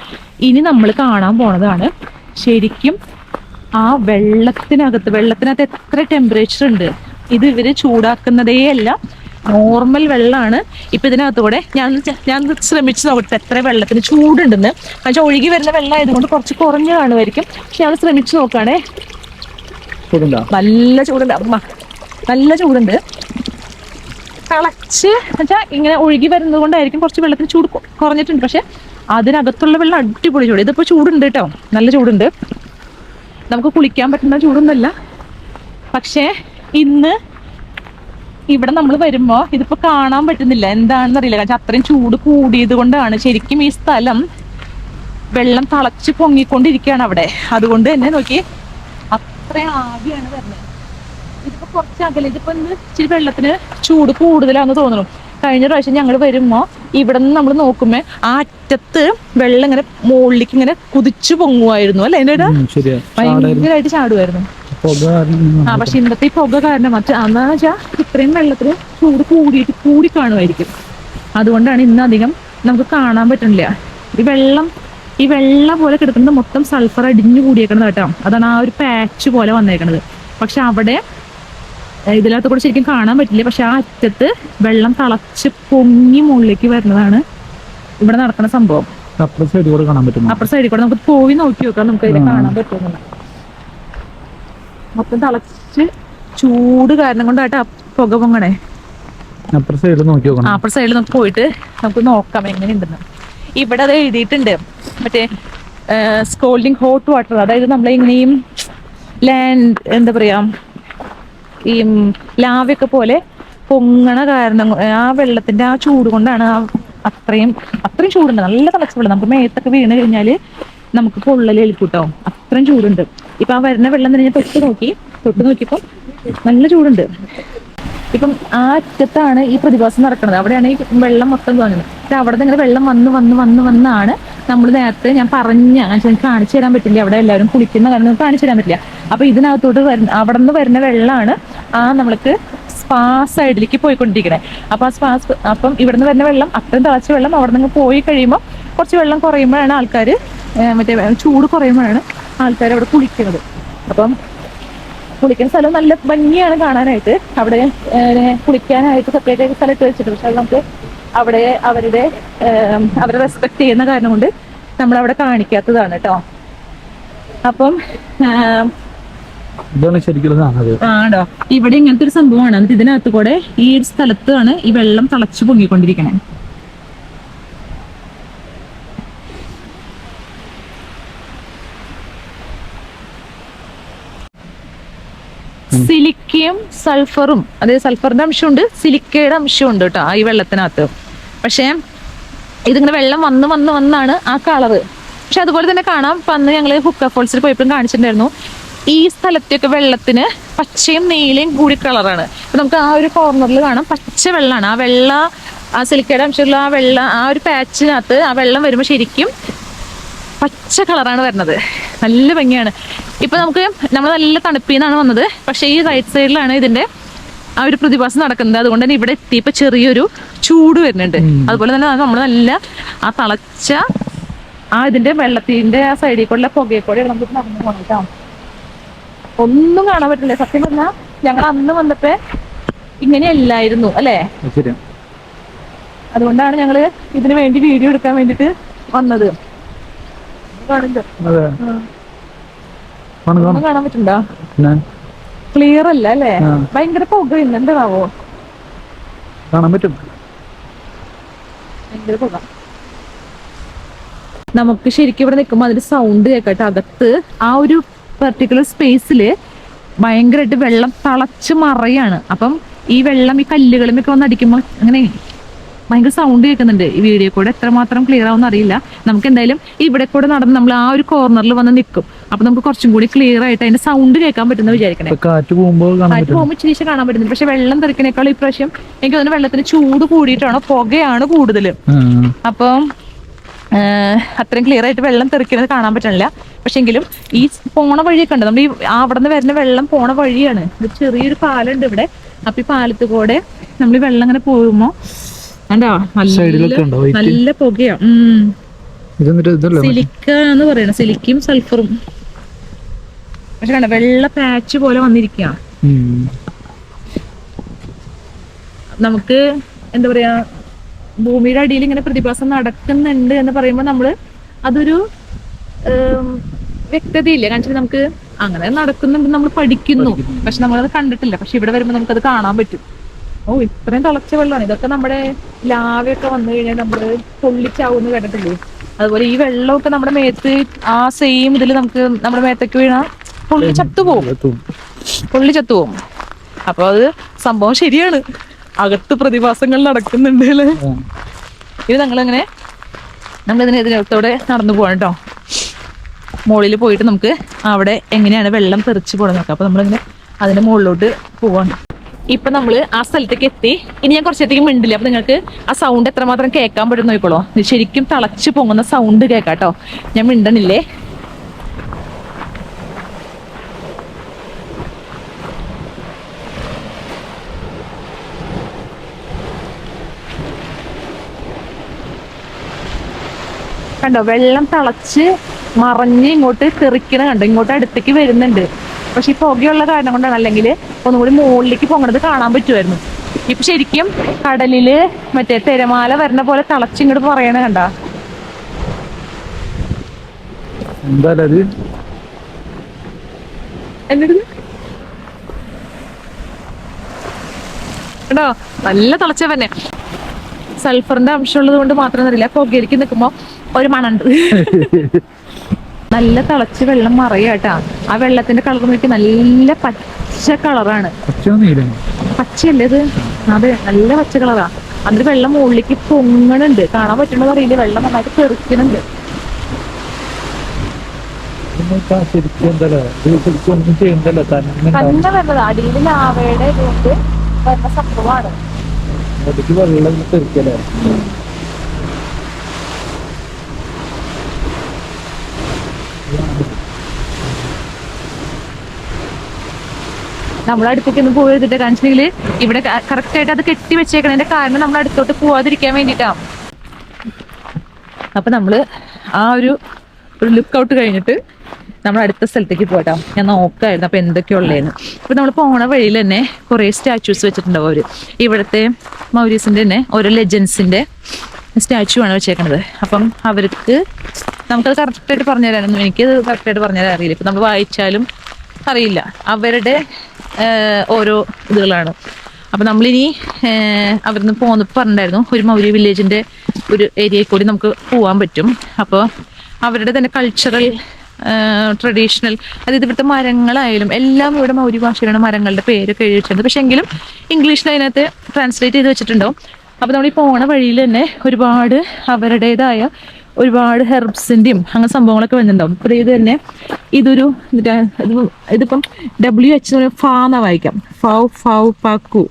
ഇനി നമ്മൾ കാണാൻ പോണതാണ് ശരിക്കും ആ വെള്ളത്തിനകത്ത് എത്ര ടെമ്പറേച്ചർ ഉണ്ട്. ഇത് ഇവര് ചൂടാക്കുന്നതേ അല്ല, നോർമൽ വെള്ളമാണ്. ഇപ്പൊ ഇതിനകത്തൂടെ ഞാൻ ശ്രമിച്ചു നോക്കട്ടെ എത്ര വെള്ളത്തിന് ചൂടുണ്ടെന്ന്. പക്ഷെ ഒഴുകി വരുന്ന വെള്ളം ആയതുകൊണ്ട് കുറച്ച് കുറഞ്ഞു കാണുമായിരിക്കും. പക്ഷെ ഞാൻ ശ്രമിച്ചു നോക്കുകയാണേ, നല്ല ചൂടുണ്ട്. നല്ല ചൂടുണ്ട്. തിളച്ച് എന്നുവെച്ചാൽ ഇങ്ങനെ ഒഴുകി വരുന്നത് കൊണ്ടായിരിക്കും കുറച്ച് വെള്ളത്തിന് ചൂട് കുറഞ്ഞിട്ടുണ്ട്. പക്ഷെ അതിനകത്തുള്ള വെള്ളം അടിപൊളി ചൂട്. ഇതിപ്പോ ചൂടുണ്ട് കേട്ടോ, നല്ല ചൂടുണ്ട്. നമുക്ക് കുളിക്കാൻ പറ്റുന്ന ചൂടൊന്നുമല്ല, പക്ഷെ ഇന്ന് ഇവിടെ നമ്മൾ വരുമ്പോ ഇതിപ്പോ കാണാൻ പറ്റുന്നില്ല, എന്താണെന്ന് അറിയില്ല. കാരണം അത്രയും ചൂട് കൂടിയത് കൊണ്ടാണ്. ശരിക്കും ഈ സ്ഥലം വെള്ളം തിളച്ച് പൊങ്ങിക്കൊണ്ടിരിക്കുകയാണ് അവിടെ. അതുകൊണ്ട് തന്നെ നോക്കി അത്രയും ആവിയാണ് വരുന്നത്. ഇതിപ്പോ കുറച്ച് അകലെ, ഇതിപ്പോ ഇന്ന് ഇച്ചിരി വെള്ളത്തിന് ചൂട് കൂടുതലാന്ന് തോന്നുന്നു. കഴിഞ്ഞ പ്രാവശ്യം ഞങ്ങൾ വരുമ്പോ ഇവിടെ നിന്ന് നമ്മൾ നോക്കുമ്പോ ആ അറ്റത്ത് വെള്ളം ഇങ്ങനെ മുകളിലേക്ക് ഇങ്ങനെ കുതിച്ചു പൊങ്ങുമായിരുന്നു അല്ലെ, അതിന്റെ ഭയങ്കരമായിട്ട് ചാടുമായിരുന്നു. പക്ഷെ ഇന്നത്തെ ഈ പുക കാരണം എന്താന്ന് വെച്ചാൽ ഇത്രയും വെള്ളത്തിന് ചൂട് കൂടി കാണുമായിരിക്കും. അതുകൊണ്ടാണ് ഇന്ന് അധികം നമുക്ക് കാണാൻ പറ്റുന്നില്ല. ഈ വെള്ളം പോലെ കിടക്കുന്നത് മൊത്തം സൾഫർ അടിഞ്ഞു കൂടിയേക്കണത് കേട്ടോ. അതാണ് ആ ഒരു പാച്ച് പോലെ വന്നേക്കണത്. പക്ഷെ അവിടെ ഇതിനകത്ത് കൂടെ ശരിക്കും കാണാൻ പറ്റില്ല. പക്ഷെ ആ അറ്റത്ത് വെള്ളം തിളച്ച് പൊങ്ങി മുകളിലേക്ക് വരുന്നതാണ് ഇവിടെ നടക്കുന്ന സംഭവം. അപ്പുറ സൈഡിൽ കൂടെ നമുക്ക് പോയി നോക്കി നോക്കാം, നമുക്ക് അതിൽ കാണാൻ പറ്റുമെന്നില്ല. മൊത്തം തിളച്ച് ചൂട് കാരണം കൊണ്ടായിട്ട് പുക പൊങ്ങണേ. അപ്പുറ സൈഡിൽ നമുക്ക് പോയിട്ട് നമുക്ക് നോക്കാം എങ്ങനെയുണ്ടെന്ന്. ഇവിടെ അത് എഴുതിയിട്ടുണ്ട്, മറ്റേ സ്കോൾഡിങ് ഹോട്ട് വാട്ടർ. അതായത് നമ്മളിങ്ങനെയും ലാൻഡ് എന്താ പറയാ, ഈ ലാവയൊക്കെ പോലെ പൊങ്ങണ കാരണം ആ വെള്ളത്തിന്റെ ആ ചൂട് കൊണ്ടാണ് അത്രയും ചൂടുണ്ട്. നല്ല തിളച്ച വെള്ളം. നമുക്ക് മേത്തൊക്കെ വീണ് കഴിഞ്ഞാല് നമുക്ക് പൊള്ളലേൽക്കൂട്ടോ, അത്രയും ചൂടുണ്ട്. ഇപ്പൊ ആ വരുന്ന വെള്ളം തന്നെ ഞാൻ തൊട്ട് നോക്കിയപ്പോ നല്ല ചൂടുണ്ട്. ഇപ്പം ആ അറ്റത്താണ് ഈ പ്രതിഭാസം നടക്കുന്നത്. അവിടെയാണ് ഈ വെള്ളം മൊത്തം തോന്നുന്നത്. പക്ഷെ അവിടെ നിന്ന് ഇങ്ങനെ വെള്ളം വന്നാണ് നമ്മൾ നേരത്തെ ഞാൻ കാണിച്ചു തരാൻ പറ്റില്ല. അവിടെ എല്ലാവരും കുളിക്കുന്ന കാരണം കാണിച്ചു തരാൻ പറ്റില്ല. അപ്പൊ ഇതിനകത്തോട്ട് അവിടെ നിന്ന് വരുന്ന വെള്ളമാണ് നമ്മൾക്ക് സ്പാ സൈഡിലേക്ക് പോയിക്കൊണ്ടിരിക്കണേ. അപ്പൊ ആ അപ്പം ഇവിടെ നിന്ന് വരുന്ന വെള്ളം, അത്രയും തിളച്ച വെള്ളം അവിടെ നിന്ന് പോയി കഴിയുമ്പോൾ കുറച്ച് വെള്ളം കുറയുമ്പോഴാണ് ആൾക്കാർ ചൂട് കുറയുമ്പോഴാണ് ആൾക്കാർ അവിടെ കുളിക്കുന്നത്. അപ്പം കുളിക്കുന്ന സ്ഥലം നല്ല ഭംഗിയാണ് കാണാനായിട്ട്. അവിടെ കുളിക്കാനായിട്ട് സെപ്പറേറ്റ് ആയിട്ട് സ്ഥലം ഇട്ട് വെച്ചിട്ടുണ്ട്. പക്ഷെ അത് നമുക്ക് അവിടെ അവരെ റെസ്പെക്ട് ചെയ്യുന്ന കാരണം കൊണ്ട് നമ്മൾ അവിടെ കാണിക്കാത്തതാണ് കേട്ടോ. അപ്പം ആണോ, ഇവിടെ ഇങ്ങനത്തെ ഒരു സംഭവമാണ്. എന്നിട്ട് ഇതിനകത്ത് കൂടെ ഈ സ്ഥലത്താണ് ഈ വെള്ളം തിളച്ചു പൊങ്ങിക്കൊണ്ടിരിക്കണേ. സിലിക്കയും സൾഫറും, അതായത് സൾഫറിന്റെ അംശമുണ്ട്, സിലിക്കയുടെ അംശമുണ്ട് കേട്ടോ ഈ വെള്ളത്തിനകത്ത്. പക്ഷെ ഇതിങ്ങനെ വെള്ളം വന്നാണ് ആ കളറ്. പക്ഷെ അതുപോലെ തന്നെ കാണാം, അന്ന് ഞങ്ങള് ഹുക്ക ഫോൾസിൽ പോയപ്പോഴും കാണിച്ചിട്ടുണ്ടായിരുന്നു, ഈ സ്ഥലത്തൊക്കെ വെള്ളത്തിന് പച്ചയും നീലയും കൂടി കളറാണ്. അപ്പൊ നമുക്ക് ആ ഒരു കോർണറിൽ കാണാം പച്ച വെള്ളമാണ്. ആ സിലിക്കയുടെ അംശമുള്ള ആ ഒരു പാച്ചിനകത്ത് ആ വെള്ളം വരുമ്പോൾ ശരിക്കും പച്ച കളറാണ് വരുന്നത്. നല്ല ഭംഗിയാണ്. ഇപ്പൊ നമ്മൾ നല്ല തണുപ്പിന്നാണ് വന്നത്. പക്ഷെ ഈ റൈറ്റ് സൈഡിലാണ് ഇതിന്റെ ആ ഒരു പ്രതിഭാസം നടക്കുന്നത്. അതുകൊണ്ട് തന്നെ ഇവിടെ എത്തിയപ്പോ ചെറിയൊരു ചൂട് വരുന്നുണ്ട്. അതുപോലെ തന്നെ നമ്മൾ നല്ല ആ തിളച്ച ഇതിന്റെ വെള്ളത്തിന്റെ ആ സൈഡിൽ കൂടെ പുകയെക്കൂടെ നമുക്ക് നടന്നു പോകണം കേട്ടോ. ഒന്നും കാണാൻ പറ്റില്ല. സത്യം പറഞ്ഞാൽ ഞങ്ങൾ അന്ന് വന്നപ്പോ ഇങ്ങനെയല്ലായിരുന്നു അല്ലേ. അതുകൊണ്ടാണ് ഞങ്ങള് ഇതിനു വേണ്ടി വീഡിയോ എടുക്കാൻ വേണ്ടിട്ട് വന്നത്. കാണാൻ പറ്റുണ്ടോ? ക്ലിയർ അല്ല അല്ലേ, ഭയങ്കര പുക. എന്താവോ കാണാൻ പറ്റും, ഭയങ്കര പുക. നമുക്ക് ശരിക്കും ഇവിടെ നിൽക്കുമ്പോൾ അതിന്റെ സൗണ്ട് കേൾക്കട്ടെ. അകത്ത് ആ ഒരു പെർട്ടിക്കുലർ സ്പേസില് ഭയങ്കരമായിട്ട് വെള്ളം തിളച്ച് മറയാണ്. അപ്പം ഈ വെള്ളം ഈ കല്ലുകളുമൊക്കെ വന്ന് അടിക്കുമ്പോൾ അങ്ങനെ ഭയങ്കര സൗണ്ട് കേൾക്കുന്നുണ്ട്. ഈ വീഡിയോ കൂടെ എത്രമാത്രം ക്ലിയർ ആവുമെന്ന് അറിയില്ല. നമുക്ക് എന്തായാലും ഇവിടെ കൂടെ നടന്ന് നമ്മൾ ആ ഒരു കോർണറിൽ വന്ന് നിൽക്കും. അപ്പൊ നമുക്ക് കുറച്ചും കൂടി ക്ലിയർ ആയിട്ട് അതിന്റെ സൗണ്ട് കേൾക്കാൻ പറ്റുന്ന വിചാരിക്കണേ. കാറ്റ് പോകുമ്പോൾ ഇച്ചിരി കാണാൻ പറ്റുന്നില്ല. പക്ഷെ വെള്ളം തെറിക്കണേക്കാൾ ഇപ്രാവശ്യം എനിക്ക് തോന്നുന്നു വെള്ളത്തിന് ചൂട് കൂടിയിട്ടാണോ പുകയാണ് കൂടുതൽ. അപ്പം അത്രയും ക്ലിയർ ആയിട്ട് വെള്ളം തെറിക്കുന്നത് കാണാൻ പറ്റണില്ല. പക്ഷെ എങ്കിലും ഈ പോണ വഴിയൊക്കെ ഉണ്ട്. നമ്മൾ ഈ അവിടെ നിന്ന് വരുന്ന വെള്ളം പോണ വഴിയാണ്. ചെറിയൊരു പാലുണ്ട് ഇവിടെ. അപ്പൊ ഈ പാലത്ത് കൂടെ നമ്മൾ ഈ വെള്ളം ഇങ്ങനെ പോകുമ്പോ നല്ല പുകയാ. സിലിക്ക എന്ന് പറയണ, സിലിക്കയും സൾഫറും. പക്ഷെ കണ്ട വെള്ള പാച്ച് പോലെ വന്നിരിക്കുക. നമുക്ക് എന്താ പറയാ, ഭൂമിയുടെ അടിയിൽ ഇങ്ങനെ പ്രതിഭാസം നടക്കുന്നുണ്ട് എന്ന് പറയുമ്പോൾ നമ്മള് അതൊരു വ്യക്തതയില്ല. കാരണം നമുക്ക് അങ്ങനെ നടക്കുന്നുണ്ട് നമ്മൾ പഠിക്കുന്നു, പക്ഷെ നമ്മളത് കണ്ടിട്ടില്ല. പക്ഷെ ഇവിടെ വരുമ്പോൾ നമുക്കത് കാണാൻ പറ്റും. ഇത്രയും തിളച്ച വെള്ളമാണ്. ഇതൊക്കെ നമ്മുടെ ലാവയൊക്കെ വന്നു കഴിഞ്ഞാൽ നമ്മള് പൊള്ളിച്ചാവൂന്ന് കേട്ടിട്ടില്ലേ. അതുപോലെ ഈ വെള്ളമൊക്കെ നമ്മുടെ മേത്ത് ആ സെയിം ഇതിൽ നമുക്ക് നമ്മുടെ മേത്തേക്ക് വീണാ പൊള്ളി ചത്തുപോകും. പുള്ളി ചത്തുപോകും. അപ്പൊ അത് സംഭവം ശരിയാണ്, അകത്ത് പ്രതിഭാസങ്ങൾ നടക്കുന്നുണ്ട് അല്ലേ. ഇത് നമ്മളിതിനകത്തോടെ നടന്നു പോകണം കേട്ടോ. മുകളിൽ പോയിട്ട് നമുക്ക് അവിടെ എങ്ങനെയാണ് വെള്ളം തെറിച്ച് പോകണം നോക്കാം. അപ്പൊ നമ്മളിങ്ങനെ അതിന്റെ മുകളിലോട്ട് പോവാണ്. ഇപ്പൊ നമ്മള് ആ സ്ഥലത്തേക്ക് എത്തി. ഇനി ഞാൻ കുറച്ചേരത്തേക്ക് മിണ്ടില്ല. അപ്പൊ നിങ്ങൾക്ക് ആ സൗണ്ട് എത്രമാത്രം കേൾക്കാൻ പറ്റും നോക്കിക്കോളൂ. ശരിക്കും തിളച്ച് പൊങ്ങുന്ന സൗണ്ട് കേൾക്കാട്ടോ. ഞാൻ മിണ്ടണില്ലേ. കണ്ടോ, വെള്ളം തിളച്ച് മറിഞ്ഞ് ഇങ്ങോട്ട് തെറിക്കണ കണ്ടോ, ഇങ്ങോട്ട് അടുത്തേക്ക് വരുന്നുണ്ട്. പക്ഷെ ഈ പുകയുള്ള കാരണം കൊണ്ടാണ്, അല്ലെങ്കിൽ ഒന്നുകൂടി മുകളിലേക്ക് പോകണത് കാണാൻ പറ്റുമായിരുന്നു. ഇപ്പൊ ശരിക്കും കടലില് മറ്റേ തിരമാല വരുന്ന പോലെ തിളച്ചിങ്ങോട്ട് പറയണ കണ്ട. കേട്ടോ, നല്ല തിളച്ച തന്നെ. സൾഫറിന്റെ അംശമുള്ളത് കൊണ്ട് മാത്രം അറിയില്ല, പുകയിലേക്ക് നിൽക്കുമ്പോ ഒരു മണുണ്ട്. നല്ല തിളച്ച് വെള്ളം മറയാട്ടാ. ആ വെള്ളത്തിന്റെ കളർ നോക്കി നല്ല പച്ച കളറാണ്. പച്ചയല്ലേ ഇത്? അതെ, നല്ല പച്ച കളറാ. അതിന് വെള്ളം മുകളിലേക്ക് പൊങ്ങണുണ്ട്. കാണാൻ പറ്റുന്നത് അറിയില്ല, വെള്ളം നന്നായിട്ട് തെറിക്കുന്നുണ്ട്. തന്നെ വരുന്നത് അടിയിൽ ലാവയുടെ ഇതുകൊണ്ട് വരുന്ന സംഭവമാണ്. നമ്മളടുത്തേക്ക് ഒന്ന് പോയി എടുത്തിട്ട് കാണിച്ചെങ്കിൽ ഇവിടെ കറക്റ്റ് ആയിട്ട് അത് കെട്ടി വെച്ചേക്കണതിന്റെ കാരണം നമ്മൾ അടുത്തോട്ട് പോവാതിരിക്കാൻ വേണ്ടിട്ടാ. അപ്പൊ നമ്മള് ആ ഒരു ലുക്ക് ഔട്ട് കഴിഞ്ഞിട്ട് നമ്മൾ അടുത്ത സ്ഥലത്തേക്ക് പോയിട്ടാ. ഞാൻ നോക്കായിരുന്നു അപ്പൊ എന്തൊക്കെയുള്ളതെന്ന്. അപ്പൊ നമ്മൾ പോണ വഴിയിൽ തന്നെ കുറെ സ്റ്റാച്യൂസ് വെച്ചിട്ടുണ്ടാവും അവര്. ഇവിടുത്തെ മൗരീസിന്റെ തന്നെ ഓരോ ലെജൻസിന്റെ സ്റ്റാച്ചു ആണ് വെച്ചേക്കണത്. അപ്പം അവർക്ക് നമുക്കത് കറക്റ്റായിട്ട് പറഞ്ഞുതരാനൊന്നും എനിക്കത് കറക്റ്റായിട്ട് പറഞ്ഞുതരാൻ അറിയില്ല. ഇപ്പൊ നമ്മൾ വായിച്ചാലും അറിയില്ല. അവരുടെ ഓരോ ഇതുകളാണ്. അപ്പൊ നമ്മളിനി അവിടുന്ന് പോന്നപ്പോൾ പറഞ്ഞിട്ടുണ്ടായിരുന്നു ഒരു മൗര്യ വില്ലേജിന്റെ ഒരു ഏരിയയിൽ കൂടി നമുക്ക് പോകാൻ പറ്റും. അപ്പോൾ അവരുടെ തന്നെ കൾച്ചറൽ ട്രഡീഷണൽ, അതായത് ഇവിടുത്തെ മരങ്ങളായാലും എല്ലാം ഇവിടെ മൗര്യ ഭാഷയിലാണ് മരങ്ങളുടെ പേരൊക്കെ എഴുതി വെച്ചിട്ടുണ്ട്. പക്ഷെ എങ്കിലും ഇംഗ്ലീഷിൽ അതിനകത്ത് ട്രാൻസ്ലേറ്റ് ചെയ്ത് വെച്ചിട്ടുണ്ടാവും. അപ്പോൾ നമ്മൾ ഈ പോണ വഴിയിൽ തന്നെ ഒരുപാട് അവരുടേതായ ഒരുപാട് ഹെർബ്സിന്റെയും അങ്ങനെ സംഭവങ്ങളൊക്കെ വന്നിട്ടുണ്ടാവും. അപ്പോൾ ഇത് തന്നെ ഇതിപ്പം WH ഫാന്ന വായിക്കാം, ഫൗ പാക്കു,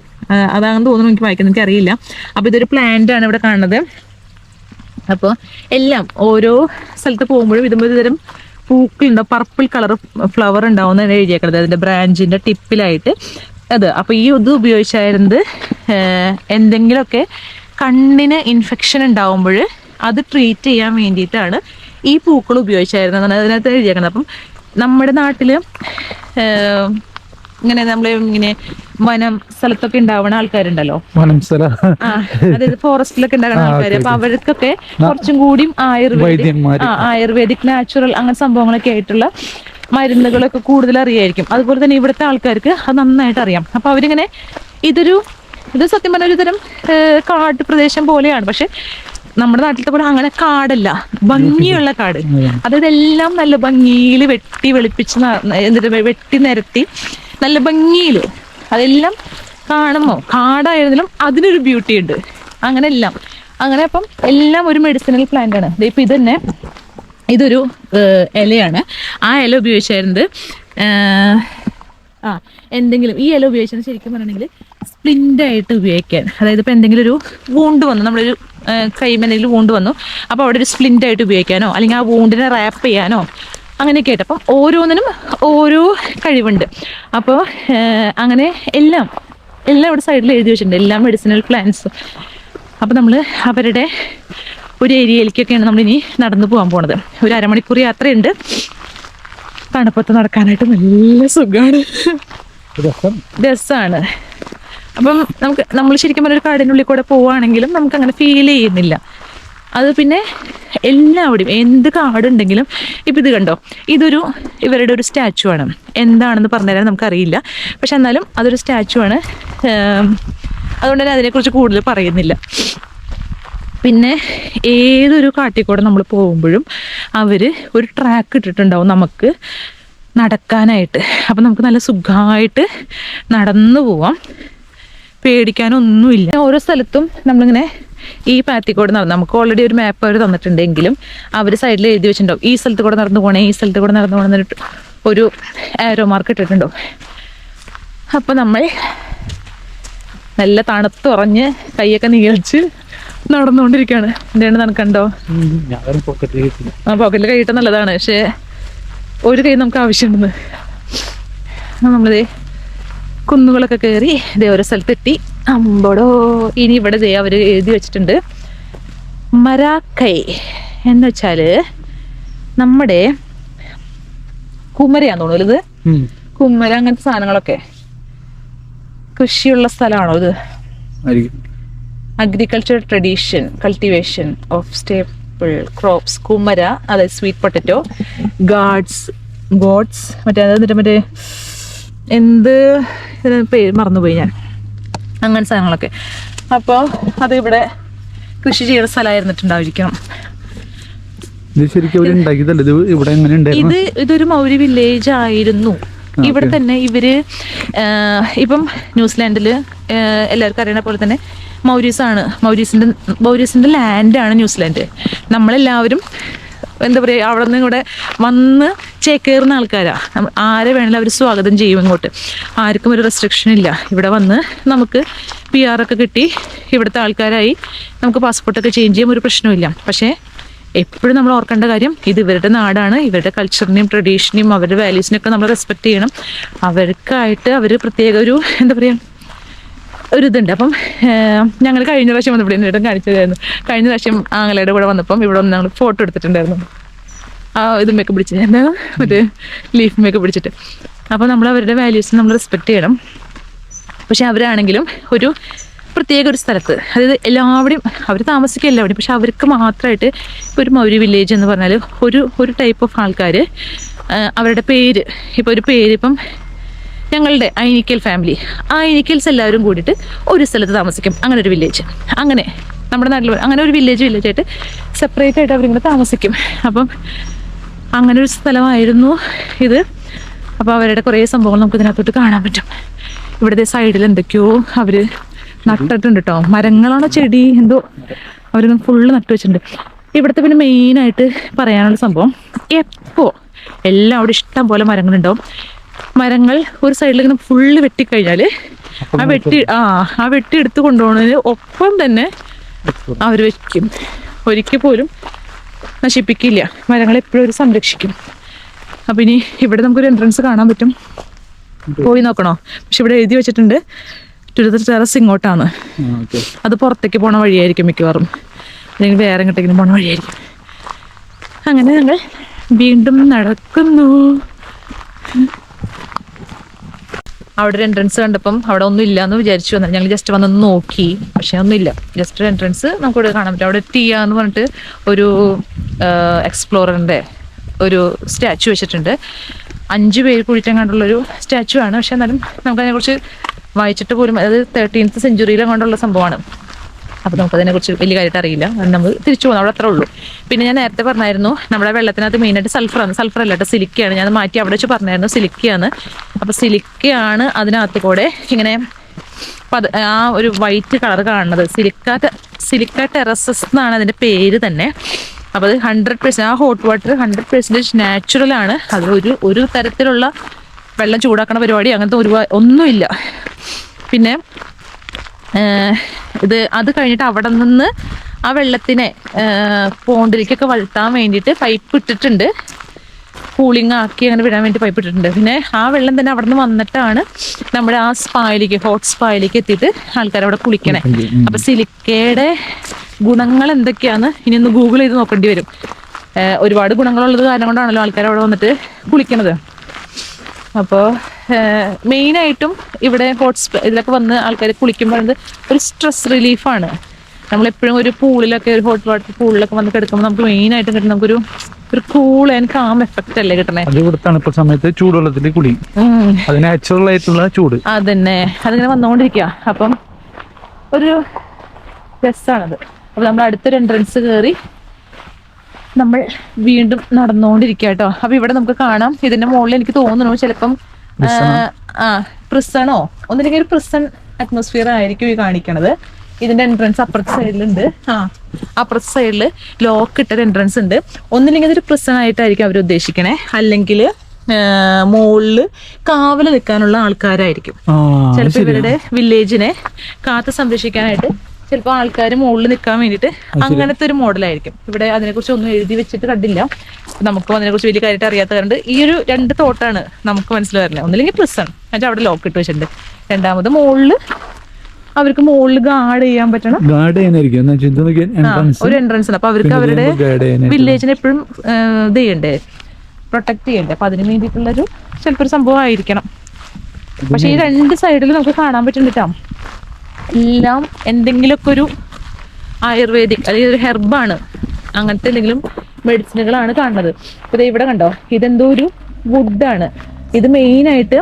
അതാണെന്ന് തോന്നുന്നു. എനിക്ക് വായിക്കുന്നത് എനിക്കറിയില്ല. അപ്പോൾ ഇതൊരു പ്ലാന്റ് ആണ് ഇവിടെ കാണുന്നത്. അപ്പോൾ എല്ലാം ഓരോ സ്ഥലത്ത് പോകുമ്പോഴും ഇതുമ്പോൾ തരം പൂക്കളുണ്ടാവും, പർപ്പിൾ കളർ ഫ്ലവർ ഉണ്ടാവും എന്നാണ് എഴുതിയേക്കുന്നത് അതിൻ്റെ ബ്രാഞ്ചിൻ്റെ ടിപ്പിലായിട്ട് അത്. അപ്പോൾ ഈ ഇത് ഉപയോഗിച്ചായിരുന്നത് എന്തെങ്കിലുമൊക്കെ കണ്ണിന് ഇൻഫെക്ഷൻ ഉണ്ടാവുമ്പോൾ അത് ട്രീറ്റ് ചെയ്യാൻ വേണ്ടിയിട്ടാണ് ഈ പൂക്കൾ ഉപയോഗിച്ചായിരുന്നതാണ് അതിനകത്ത് എഴുതിയേക്കുന്നത്. അപ്പം നമ്മുടെ നാട്ടിൽ ഇങ്ങനെ ഇങ്ങനെ വനം സ്ഥലത്തൊക്കെ ഉണ്ടാവുന്ന ആൾക്കാരുണ്ടല്ലോ, അതായത് ഫോറസ്റ്റിലൊക്കെ ഉണ്ടാകുന്ന ആൾക്കാർ. അപ്പൊ അവർക്കൊക്കെ കുറച്ചും കൂടി ആയുർവേദിക് നാച്ചുറൽ അങ്ങനെ സംഭവങ്ങളൊക്കെ ആയിട്ടുള്ള മരുന്നുകളൊക്കെ കൂടുതൽ അറിയായിരിക്കും. അതുപോലെ തന്നെ ഇവിടുത്തെ ആൾക്കാർക്ക് അത് നന്നായിട്ട് അറിയാം. അപ്പൊ അവരിങ്ങനെ ഇത് സത്യം പറഞ്ഞ ഒരു തരം കാട് പ്രദേശം പോലെയാണ്. പക്ഷെ നമ്മുടെ നാട്ടിലത്തെ പോലെ അങ്ങനെ കാടല്ല, ഭംഗിയുള്ള കാട്. അതായത് എല്ലാം നല്ല ഭംഗിയിൽ വെട്ടി വെളുപ്പിച്ച് എന്നിട്ട് വെട്ടി നിരത്തി നല്ല ഭംഗിയിൽ അതെല്ലാം കാണുമ്പോൾ കാടായിരുന്നാലും അതിനൊരു ബ്യൂട്ടി ഉണ്ട്. അങ്ങനെ എല്ലാം അങ്ങനെ. അപ്പം എല്ലാം ഒരു മെഡിസിനൽ പ്ലാന്റ് ആണ്. ഇപ്പം ഇത് തന്നെ ഇതൊരു ഇലയാണ്. ആ ഇല ഉപയോഗിച്ചായിരുന്നത് എന്തെങ്കിലും ഈ ഇല ഉപയോഗിച്ചാൽ ശരിക്കും പറഞ്ഞിട്ടുണ്ടെങ്കിൽ സ്പ്ലിൻ്റ് ആയിട്ട് ഉപയോഗിക്കാൻ. അതായത് ഇപ്പോൾ എന്തെങ്കിലും ഒരു വൂണ്ട് വന്നു, നമ്മളൊരു കൈമ എന്തെങ്കിലും വൂണ്ട് വന്നു, അപ്പോൾ അവിടെ ഒരു സ്പ്ലിൻ്റ് ആയിട്ട് ഉപയോഗിക്കാനോ അല്ലെങ്കിൽ ആ വൂണ്ടിനെ റാപ്പ് ചെയ്യാനോ അങ്ങനെയൊക്കെ ആയിട്ട്. അപ്പം ഓരോന്നിനും ഓരോ കഴിവുണ്ട്. അപ്പോൾ അങ്ങനെ എല്ലാം ഇവിടെ സൈഡിൽ എഴുതി വെച്ചിട്ടുണ്ട്, എല്ലാം മെഡിസിനൽ പ്ലാന്റ്സും. അപ്പോൾ നമ്മൾ അവരുടെ ഒരു ഏരിയയിലേക്കൊക്കെയാണ് നമ്മളിനി നടന്നു പോകാൻ പോണത്. ഒരു അരമണിക്കൂർ യാത്രയുണ്ട്. തണുപ്പത്ത് നടക്കാനായിട്ട് നല്ല സുഖമാണ്, രസമാണ്. അപ്പം നമ്മൾ ശരിക്കും പറഞ്ഞൊരു കാടിനുള്ളിൽ കൂടെ പോവുകയാണെങ്കിലും നമുക്ക് അങ്ങനെ ഫീൽ ചെയ്യുന്നില്ല. അത് പിന്നെ എല്ലാവിടെയും എന്ത് കാടുണ്ടെങ്കിലും ഇപ്പം ഇത് കണ്ടോ, ഇവരുടെ ഒരു സ്റ്റാച്ചു ആണ്. എന്താണെന്ന് പറഞ്ഞുതരാൻ നമുക്കറിയില്ല, പക്ഷെ എന്നാലും അതൊരു സ്റ്റാച്ചു ആണ്. അതുകൊണ്ട് തന്നെ അതിനെക്കുറിച്ച് കൂടുതൽ പറയുന്നില്ല. പിന്നെ ഏതൊരു കാട്ടിൽ കൂടെ നമ്മൾ പോകുമ്പോഴും അവർ ഒരു ട്രാക്ക് ഇട്ടിട്ടുണ്ടാവും നമുക്ക് നടക്കാനായിട്ട്. അപ്പം നമുക്ക് നല്ല സുഖമായിട്ട് നടന്നു പോവാം, പേടിക്കാനൊന്നുമില്ല. ഓരോ സ്ഥലത്തും നമ്മളിങ്ങനെ ഈ പാത്തിൽ കൂടെ നടന്നു, നമുക്ക് ഓൾറെഡി ഒരു മാപ്പ് അവർ തന്നിട്ടുണ്ടെങ്കിലും അവർ സൈഡിൽ എഴുതി വെച്ചിട്ടുണ്ടാവും ഈ സ്ഥലത്ത് കൂടെ നടന്നു പോകണേ, ഈ സ്ഥലത്ത് കൂടെ നടന്നു പോകണമെന്നിട്ട് ഒരു ആരോ മാർക്ക് ഇട്ടിട്ടുണ്ടാവും. അപ്പം നമ്മൾ നല്ല തണുത്തുറഞ്ഞ് കൈയൊക്കെ നീളിച്ച് നടന്നുകൊണ്ടിരിക്കുകയാണ്. എന്താണ് നടക്കണ്ടോ? ആ പോക്കറ്റിൽ കൈയിട്ട് നല്ലതാണ്, പക്ഷേ ഒരു കൈ നമുക്ക് ആവശ്യമുണ്ടെന്ന്. നമ്മളിതേ കുന്നുകളൊക്കെ കയറി ഇതേ ഓരോ സ്ഥലത്തെത്തി. അമ്പടോ, ഇനി ഇവിടെ ദേ അവർ എഴുതി വെച്ചിട്ടുണ്ട് മരാക്കൈ എന്ന് വെച്ചാല് നമ്മുടെ കുമരയാന്ന് തോന്നുന്നു ഇത്. കുമര അങ്ങനത്തെ സാധനങ്ങളൊക്കെ കൃഷിയുള്ള സ്ഥലമാണോ ഇത്? Agriculture tradition cultivation of staple crops kumara, അതായത് സ്വീറ്റ് പൊട്ടറ്റോ, ഗോഡ്സ് മറ്റേ എന്ത് പേര് മറന്നുപോയി ഞാൻ, അങ്ങനെ സാധനങ്ങളൊക്കെ. അപ്പോൾ അത് ഇവിടെ കൃഷി ചെയ്യുന്ന സ്ഥലമായിരുന്നിട്ടുണ്ടായിരിക്കണം. ഇതൊരു മൗര്യ വില്ലേജ് ആയിരുന്നു. ഇവിടെ തന്നെ ഇവര് ഇപ്പം ന്യൂസിലാൻഡില് എല്ലാവർക്കും അറിയണ പോലെ തന്നെ മൗരീസിന്റെ ലാൻഡാണ് ന്യൂസിലാൻഡ്. നമ്മളെല്ലാവരും എന്താ പറയുക, അവിടെ നിന്ന് ഇവിടെ വന്ന് ചേക്കേറുന്ന ആൾക്കാരാണ്. ആരെ വേണമെങ്കിലും അവർ സ്വാഗതം ചെയ്യും ഇങ്ങോട്ട്. ആർക്കും ഒരു റെസ്ട്രിക്ഷൻ ഇല്ല. ഇവിടെ വന്ന് നമുക്ക് PR ഒക്കെ കിട്ടി ഇവിടുത്തെ ആൾക്കാരായി നമുക്ക് പാസ്പോർട്ടൊക്കെ ചേഞ്ച് ചെയ്യാൻ ഒരു പ്രശ്നമില്ല. പക്ഷേ എപ്പോഴും നമ്മൾ ഓർക്കേണ്ട കാര്യം, ഇത് ഇവരുടെ നാടാണ്. ഇവരുടെ കൾച്ചറിനെയും ട്രഡീഷനെയും അവരുടെ വാല്യൂസിനെയൊക്കെ നമ്മൾ റെസ്പെക്ട് ചെയ്യണം. അവർക്കായിട്ട് അവർ പ്രത്യേക ഒരു എന്താ പറയുക ഒരിതുണ്ട്. അപ്പം ഞങ്ങൾ കഴിഞ്ഞ പ്രാവശ്യം വന്നപ്പോൾ എന്നിട്ടും കാണിച്ചതായിരുന്നു. കഴിഞ്ഞ പ്രാവശ്യം ആങ്ങളയുടെ കൂടെ വന്നപ്പം ഇവിടെ വന്ന് ഞങ്ങൾ ഫോട്ടോ എടുത്തിട്ടുണ്ടായിരുന്നു. ആ ഇതുമൊക്കെ പിടിച്ചിട്ട് എന്താണ് മറ്റേ ലീഫുമൊക്കെ പിടിച്ചിട്ട്. അപ്പോൾ നമ്മൾ അവരുടെ വാല്യൂസ് നമ്മൾ റെസ്പെക്ട് ചെയ്യണം. പക്ഷെ അവരാണെങ്കിലും ഒരു പ്രത്യേക ഒരു സ്ഥലത്ത്, അതായത് എല്ലാവരുടെയും അവർ താമസിക്കുക എല്ലാവരുടെയും, പക്ഷെ അവർക്ക് മാത്രമായിട്ട് ഇപ്പോൾ ഒരു മൗര്യ വില്ലേജ് എന്ന് പറഞ്ഞാൽ ഒരു ടൈപ്പ് ഓഫ് ആൾക്കാർ അവരുടെ പേര്, ഇപ്പോൾ ഒരു പേര്, ഇപ്പം ഞങ്ങളുടെ ഐനിക്കൽ ഫാമിലി, ഐനിക്കൽസ് എല്ലാവരും കൂടിയിട്ട് ഒരു സ്ഥലത്ത് താമസിക്കും. അങ്ങനെ ഒരു വില്ലേജ്, അങ്ങനെ നമ്മുടെ നാട്ടിൽ അങ്ങനെ ഒരു വില്ലേജായിട്ട് സെപ്പറേറ്റ് ആയിട്ട് അവരിങ്ങനെ താമസിക്കും. അപ്പം അങ്ങനെ ഒരു സ്ഥലമായിരുന്നു ഇത്. അപ്പോൾ അവരുടെ കുറേ സംഭവങ്ങൾ നമുക്ക് ഇതിനകത്തോട്ട് കാണാൻ പറ്റും. ഇവിടുത്തെ സൈഡിൽ എന്തൊക്കെയോ അവർ നട്ടിട്ടുണ്ട് കേട്ടോ. മരങ്ങളാണോ ചെടി എന്തോ അവർ ഫുള്ള് നട്ടു വെച്ചിട്ടുണ്ട്. ഇവിടുത്തെ പിന്നെ മെയിനായിട്ട് പറയാനുള്ള സംഭവം, എപ്പോൾ എല്ലാം അവിടെ ഇഷ്ടം പോലെ മരങ്ങളുണ്ടാവും. മരങ്ങൾ ഒരു സൈഡിൽ ഇങ്ങനെ ഫുള്ള് വെട്ടിക്കഴിഞ്ഞാൽ ആ വെട്ടി എടുത്ത് കൊണ്ടുപോകുന്നതിന് ഒപ്പം തന്നെ അവർ വെക്കും. ഒരിക്കൽ പോലും നശിപ്പിക്കില്ല. മരങ്ങൾ എപ്പോഴും അവർ സംരക്ഷിക്കും. അപ്പം ഇനി ഇവിടെ നമുക്കൊരു എൻട്രൻസ് കാണാൻ പറ്റും, പോയി നോക്കണോ? പക്ഷെ ഇവിടെ എഴുതി വെച്ചിട്ടുണ്ട് ടു ദ ടെറസ് ഇങ്ങോട്ടാണ്. അത് പുറത്തേക്ക് പോണ വഴിയായിരിക്കും മിക്കവാറും, അല്ലെങ്കിൽ വേറെ എങ്ങോട്ടെങ്കിലും പോണ വഴിയായിരിക്കും. അങ്ങനെ ഞങ്ങൾ വീണ്ടും നടക്കുന്നു. അവിടെ ഒരു എൻട്രൻസ് കണ്ടപ്പം അവിടെ ഒന്നും ഇല്ലയെന്ന് വിചാരിച്ചു വന്നാൽ ഞങ്ങൾ ജസ്റ്റ് വന്നൊന്ന് നോക്കി, പക്ഷെ ഒന്നുമില്ല. ജസ്റ്റ് ഒരു എൻട്രൻസ് നമുക്കിവിടെ കാണാൻ പറ്റും. അവിടെ ടിയ എന്ന് പറഞ്ഞിട്ട് ഒരു എക്സ്പ്ലോററിൻ്റെ ഒരു സ്റ്റാച്ചു വെച്ചിട്ടുണ്ട്. 5 പേര് കൂടിയിട്ടെങ്ങാണ്ടുള്ളൊരു സ്റ്റാച്ചു ആണ്. പക്ഷെ എന്നാലും നമുക്കതിനെക്കുറിച്ച് വായിച്ചിട്ട് പോലും, അതായത് 13th സെഞ്ച്വറിയിലും കൊണ്ടുള്ള സംഭവമാണ്. അപ്പോൾ നമുക്കതിനെക്കുറിച്ച് വലിയ കാര്യമായിട്ട് അറിയില്ല. നമ്മൾ തിരിച്ചു പോകുന്നു, അവിടെ അത്രേ ഉള്ളൂ. പിന്നെ ഞാൻ നേരത്തെ പറഞ്ഞായിരുന്നു നമ്മുടെ വെള്ളത്തിനകത്ത് മെയിനായിട്ട് സൾഫറാണ്. സൾഫർ അല്ല കേട്ടോ, സിലിക്കയാണ്. ഞാൻ മാറ്റി അവിടെ വെച്ച് പറഞ്ഞായിരുന്നു സിലിക്കയാണ്. അപ്പോൾ സിലിക്കയാണ് അതിനകത്ത് കൂടെ ഇങ്ങനെ ആ ഒരു വൈറ്റ് കളർ കാണുന്നത്. സിലിക്ക ടെറസസ് എന്നാണ് അതിൻ്റെ പേര് തന്നെ. അപ്പോൾ അത് 100% ആ ഹോട്ട് വാട്ടർ 100% നാച്ചുറലാണ്. അത് ഒരു തരത്തിലുള്ള വെള്ളം ചൂടാക്കണ പരിപാടി അങ്ങനത്തെ ഒന്നുമില്ല. പിന്നെ അത് കഴിഞ്ഞിട്ട് അവിടെ നിന്ന് ആ വെള്ളത്തിനെ പോണ്ടിലേക്കൊക്കെ വഴുത്താൻ വേണ്ടിയിട്ട് പൈപ്പ് ഇട്ടിട്ടുണ്ട്. കൂളിംഗ് ആക്കി അങ്ങനെ വിടാൻ വേണ്ടി പൈപ്പ് ഇട്ടിട്ടുണ്ട്. പിന്നെ ആ വെള്ളം തന്നെ അവിടെ നിന്ന് വന്നിട്ടാണ് നമ്മുടെ ആ സ്പായിലേക്ക്, ഹോട്ട് സ്പായിലേക്ക് എത്തിയിട്ട് ആൾക്കാർ അവിടെ കുളിക്കണേ. അപ്പം സിലിക്കയുടെ ഗുണങ്ങൾ എന്തൊക്കെയാന്ന് ഇനി ഒന്ന് ഗൂഗിൾ ചെയ്ത് നോക്കേണ്ടി വരും. ഒരുപാട് ഗുണങ്ങളുള്ളത് കാരണം കൊണ്ടാണല്ലോ ആൾക്കാർ അവിടെ വന്നിട്ട് കുളിക്കണത്. അപ്പോൾ മെയിനായിട്ടും ഇവിടെ ഇതിലൊക്കെ വന്ന് ആൾക്കാർ കുളിക്കുമ്പോൾ ഒരു സ്ട്രെസ് റിലീഫാണ്. നമ്മളെപ്പോഴും ഒരു പൂളിലൊക്കെ, ഒരു ഹോട്ട് വാട്ടർ പൂളിലൊക്കെ വന്ന് കിടക്കുമ്പോൾ നമുക്ക് മെയിനായിട്ടും കിട്ടുന്ന നമുക്കൊരു കൂൾ ആൻഡ് കാം എഫക്റ്റ് അല്ലേ കിട്ടണേ. ചൂടുവെള്ളത്തിൽ കുളി, നാച്ചുറൽ ആയിട്ടുള്ള ചൂട് അതന്നെ, അതിങ്ങനെ വന്നുകൊണ്ടിരിക്കുക. അപ്പം ഒരു രസമാണത്. അപ്പോൾ നമ്മൾ അടുത്തൊരു എൻട്രൻസ് കയറി നമ്മൾ വീണ്ടും നടന്നുകൊണ്ടിരിക്കുക കേട്ടോ. അപ്പൊ ഇവിടെ നമുക്ക് കാണാം, ഇതിന്റെ മുകളിൽ എനിക്ക് തോന്നുന്നു ചിലപ്പം പ്രിസണോ ഒന്നില്ലെങ്കിൽ ഒരു പ്രിസൺ അറ്റ്മോസ്ഫിയർ ആയിരിക്കും ഈ കാണിക്കണത്. ഇതിന്റെ എൻട്രൻസ് അപ്പുറത്തെ സൈഡിലുണ്ട്. അപ്പുറത്തെ സൈഡിൽ ലോക്ക് ഇട്ടൊരു എൻട്രൻസ് ഉണ്ട്. ഒന്നില്ലെങ്കിൽ അതൊരു പ്രിസൺ ആയിട്ടായിരിക്കും അവർ ഉദ്ദേശിക്കണേ, അല്ലെങ്കിൽ മുകളില് കാവല് നിൽക്കാനുള്ള ആൾക്കാരായിരിക്കും. ചിലപ്പോ ഇവരുടെ വില്ലേജിനെ കാത്തു സംരക്ഷിക്കാനായിട്ട് ചിലപ്പോൾ ആൾക്കാർ മുകളിൽ നിൽക്കാൻ വേണ്ടിയിട്ട് അങ്ങനത്തെ ഒരു മോഡലായിരിക്കും. ഇവിടെ അതിനെക്കുറിച്ച് ഒന്നും എഴുതി വെച്ചിട്ട് കണ്ടില്ല. നമുക്കും അതിനെക്കുറിച്ച് വലിയ കാര്യമായിട്ട് അറിയാത്ത കാരണം ഈ ഒരു 2 തോട്ടാണ് നമുക്ക് മനസ്സിലായിരുന്നത്. ഒന്നില്ലെങ്കിൽ പ്രിസൺ എന്നുവെച്ചാൽ അവിടെ ലോക്ക് ഇട്ട് വെച്ചിട്ടുണ്ട്. രണ്ടാമത് മുകളിൽ അവർക്ക് മുകളിൽ ഗാർഡ് ചെയ്യാൻ പറ്റണം ഒരു എൻട്രൻസ് ഉണ്ട്. അപ്പൊ അവർക്ക് അവരുടെ വില്ലേജിനെ എപ്പോഴും ഇത് ചെയ്യണ്ടേ, പ്രൊട്ടക്ട് ചെയ്യണ്ടേ. അപ്പൊ അതിന് വേണ്ടിയിട്ടുള്ളൊരു ചിലപ്പോൾ ഒരു സംഭവം ആയിരിക്കണം. പക്ഷെ ഈ 2 സൈഡിൽ നമുക്ക് കാണാൻ പറ്റുന്നുണ്ട് എല്ലാം എന്തെങ്കിലുമൊക്കെ ഒരു ആയുർവേദിക് അല്ലെങ്കിൽ ഒരു ഹെർബാണ്, അങ്ങനത്തെ എന്തെങ്കിലും മെഡിസിനുകളാണ് കാണുന്നത്. ഇപ്പൊ ഇവിടെ കണ്ടോ, ഇതെന്തോ ഒരു വുഡാണ്. ഇത് മെയിൻ ആയിട്ട്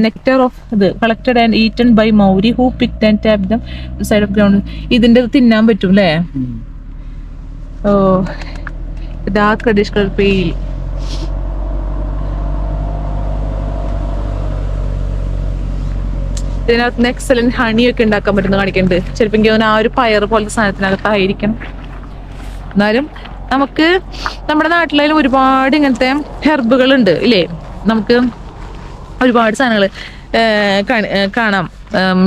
നെക്ടർ ഓഫ് ഇത് collected and eaten by Maori who picked and tapped them side of ground. ഇതിന്റെ തിന്നാൻ പറ്റും അല്ലേ? ഓ, ഡാർക്ക് റെഡിഷ് കളർ പെയിൽ. ഇതിനകത്ത് എക്സലന്റ് ഹണി ഒക്കെ ഉണ്ടാക്കാൻ പറ്റുന്ന കാണിക്കുന്നുണ്ട്. ചിലപ്പോൾ എനിക്ക് തോന്നുന്നു ആ ഒരു പയർ പോലത്തെ സാധനത്തിനകത്തായിരിക്കണം. എന്നാലും നമുക്ക് നമ്മുടെ നാട്ടിലായാലും ഒരുപാട് ഇങ്ങനത്തെ ഹെർബുകൾ ഉണ്ട് ഇല്ലേ? നമുക്ക് ഒരുപാട് സാധനങ്ങൾ കാണാം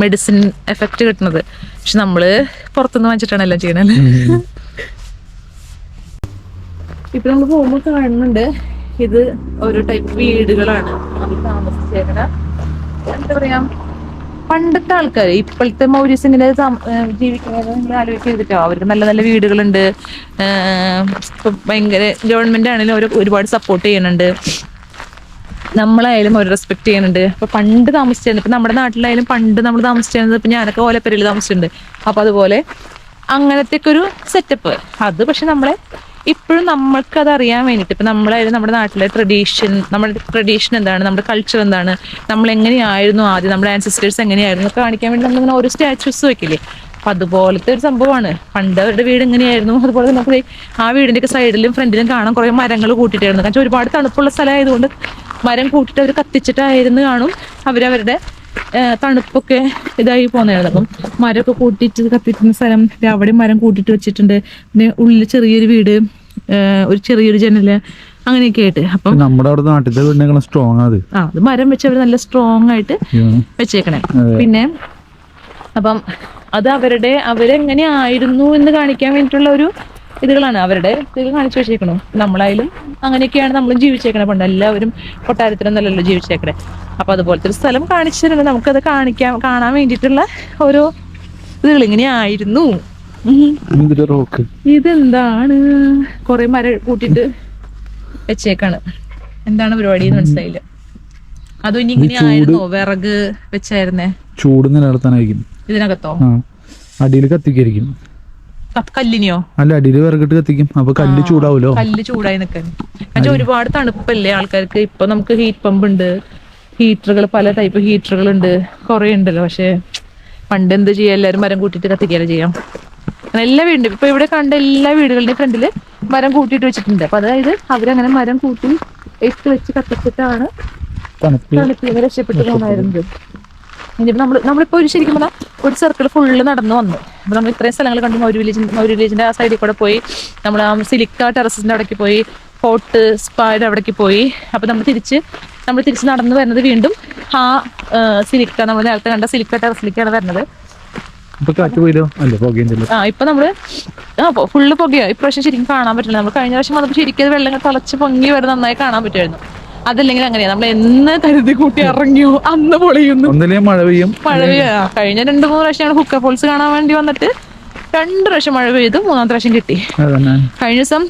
മെഡിസിൻ എഫക്റ്റ് കിട്ടുന്നത്. പക്ഷെ നമ്മള് പുറത്തുനിന്ന് വാങ്ങിച്ചിട്ടാണ് എല്ലാം ചെയ്യണല്ലേ. ഇപ്പൊ നമ്മൾ പോകുമ്പോൾ കാണുന്നുണ്ട് ഇത് ഓരോ ടൈപ്പ് വീടുകളാണ് നമ്മൾ താമസിച്ചേക്കണ. എന്താ പറയാ, പണ്ടത്തെ ആൾക്കാർ ഇപ്പോഴത്തെ മൗര്യസ് ഇങ്ങനെ ജീവിക്കുന്നത് നിങ്ങൾ ആലോചിക്കരുതിട്ടോ. അവർക്ക് നല്ല നല്ല വീടുകളുണ്ട്. ഇപ്പൊ ഭയങ്കര ഗവൺമെന്റ് ആണെങ്കിലും അവർ ഒരുപാട് സപ്പോർട്ട് ചെയ്യുന്നുണ്ട്. നമ്മളായാലും അവർ റെസ്പെക്ട് ചെയ്യുന്നുണ്ട്. അപ്പൊ പണ്ട് താമസിച്ചിരുന്നത്, ഇപ്പൊ നമ്മുടെ നാട്ടിലായാലും പണ്ട് നമ്മൾ താമസിച്ചിരുന്നത്, ഇപ്പൊ ഞാനൊക്കെ ഓലപ്പരയിൽ താമസിച്ചിട്ടുണ്ട്. അപ്പൊ അതുപോലെ അങ്ങനത്തെ ഒക്കെ ഒരു സെറ്റപ്പ് അത്. പക്ഷെ നമ്മളെ ഇപ്പോഴും നമ്മൾക്ക് അത് അറിയാൻ വേണ്ടിയിട്ട് ഇപ്പൊ നമ്മളായാലും നമ്മുടെ നാട്ടിലെ നമ്മുടെ ട്രഡീഷൻ എന്താണ്, നമ്മുടെ കൾച്ചർ എന്താണ്, നമ്മൾ എങ്ങനെയായിരുന്നു ആദ്യം, നമ്മുടെ ആൻസിസ്റ്റേഴ്സ് എങ്ങനെയായിരുന്നു ഒക്കെ കാണിക്കാൻ വേണ്ടി നമ്മളിങ്ങനെ ഓരോ സ്റ്റാച്യൂസ് വെക്കില്ലേ. അപ്പൊ അതുപോലത്തെ ഒരു സംഭവമാണ്. പണ്ട് അവരുടെ വീട് എങ്ങനെയായിരുന്നു അതുപോലെ നമുക്ക് ആ വീടിന്റെ ഒക്കെ സൈഡിലും ഫ്രണ്ടിലും കാണാൻ കുറെ മരങ്ങൾ കൂട്ടിയിട്ടായിരുന്നു. കാരണം ഒരുപാട് തണുപ്പുള്ള സ്ഥലമായതുകൊണ്ട് മരം കൂട്ടിയിട്ട് അവർ കത്തിച്ചിട്ടായിരുന്നു കാണും അവരവരുടെ തണുപ്പൊക്കെ ഇതായി പോകുന്നതായിരുന്നു. അപ്പം മരമൊക്കെ കൂട്ടിയിട്ട് കത്തിക്കുന്ന സ്ഥലം അവിടെ മരം കൂട്ടിയിട്ട് വെച്ചിട്ടുണ്ട്. പിന്നെ ഉള്ളിൽ ചെറിയൊരു വീട്, ഒരു ചെറിയൊരു ജനല്, അങ്ങനെയൊക്കെ ആയിട്ട്. അപ്പം നമ്മുടെ അവിടെ നാട്ടിലെ സ്ട്രോങ് അത് മരം വെച്ച് അവർ നല്ല സ്ട്രോങ് ആയിട്ട് വെച്ചേക്കണേ. പിന്നെ അപ്പം അത് അവരെങ്ങനെയായിരുന്നു എന്ന് കാണിക്കാൻ വേണ്ടിയിട്ടുള്ള ഒരു ഇതുകളാണ് അവരുടെ ഇത് കാണിച്ചു വെച്ചേക്കണം. നമ്മളായാലും അങ്ങനെയൊക്കെയാണ് നമ്മളും ജീവിച്ചേക്കണേ. പണ്ട് എല്ലാവരും കൊട്ടാരത്തിലൊന്നല്ലല്ലോ ജീവിച്ചേക്കണേ. അപ്പൊ അതുപോലത്തെ ഒരു സ്ഥലം കാണിച്ചു തരുന്നത് നമുക്കത് കാണാൻ വേണ്ടിയിട്ടുള്ള ഓരോ ഇതുകൾ ഇങ്ങനെയായിരുന്നു. ഇതെന്താണ്, കൊറേ മരം കൂട്ടിട്ട് വെച്ചേക്കാണ്. എന്താണ് പരിപാടി എന്ന് മനസ്സിലായില്ല. അതും ഇനി ഇങ്ങനെയായിരുന്നോ, വിറക് വെച്ചായിരുന്നേ? ചൂട് നിലനിർത്താനായിരിക്കും ഇതിനകത്തോ? അടിയിൽ കത്തിക്കായിരിക്കും. കല്ലിനെയോ? അല്ല, അടിയിൽ വിറകിട്ട് കത്തിക്കും. അപ്പൊ കല്ല് ചൂടാവൂലോ. കല്ല് ചൂടായി നിൽക്കാൻ പക്ഷെ ഒരുപാട് തണുപ്പല്ലേ ആൾക്കാർക്ക്. ഇപ്പൊ നമുക്ക് ഹീറ്റ് പമ്പ് ഉണ്ട്, ഹീറ്ററുകൾ, പല ടൈപ്പ് ഹീറ്ററുകൾ ഉണ്ട്, കുറെ ഉണ്ടല്ലോ. പക്ഷെ പണ്ട് എന്ത് ചെയ്യാ, എല്ലാവരും മരം കൂട്ടിയിട്ട് കത്തിക്കാലോ ചെയ്യാം. എല്ലാ വീടിന്റെ ഇപ്പൊ ഇവിടെ കണ്ട എല്ലാ വീടുകളുടെയും ഫ്രണ്ടില് മരം കൂട്ടിയിട്ട് വെച്ചിട്ടുണ്ട്. അപ്പൊ അതായത് അവരങ്ങനെ മരം കൂട്ടി ഇട്ട് വെച്ച് കത്തിച്ചിട്ടാണ് തണുപ്പിൽ രക്ഷപ്പെട്ടു പോകുന്നായിരുന്നത്. ഇനിയിപ്പോ നമ്മളിപ്പോ ശരിക്കും പറഞ്ഞാൽ ഒരു സർക്കിൾ ഫുള്ള് നടന്നു വന്നു. അപ്പൊ നമ്മൾ ഇത്രയും സ്ഥലങ്ങൾ കണ്ടു. മൗര്യ വില്ലേജിന്റെ ആ സൈഡിൽ കൂടെ പോയി, നമ്മൾ ആ സിലിക്ക ടെറസിന്റെ അവിടേക്ക് പോയി, ഫോർട്ട് സ്പായുടെ അവിടേക്ക് പോയി. അപ്പൊ നമ്മൾ തിരിച്ച് നടന്നു വരുന്നത് വീണ്ടും ആ സിലിക്ക, നമ്മൾ നേരത്തെ കണ്ട സിലിക്ക ടെറസിലേക്കാണ് വരുന്നത്. ഇപ്പൊ നമ്മള് ഫുള്ള് പുകയോ ഇപ്രാവശ്യം ശരിക്കും കാണാൻ പറ്റില്ല. നമ്മൾ കഴിഞ്ഞ പ്രാവശ്യം വന്നപ്പോൾ ശരിക്കും വെള്ളം തിളച്ച് പൊങ്ങി വരെ നന്നായി കാണാൻ പറ്റുമായിരുന്നു. അതല്ലെങ്കിൽ അങ്ങനെയാ, നമ്മൾ എന്ന് കരുതി കൂട്ടി ഇറങ്ങിയോ അന്ന് പൊളിയുന്നു. മഴ പെയ്യും. കഴിഞ്ഞ 2-3 പ്രാവശ്യം ഹുക്ക ഫോൾസ് കാണാൻ വേണ്ടി വന്നിട്ട് 2 പ്രാവശ്യം മഴ പെയ്തു, 3-ാമത്തെ പ്രാവശ്യം കിട്ടി. കഴിഞ്ഞ ദിവസം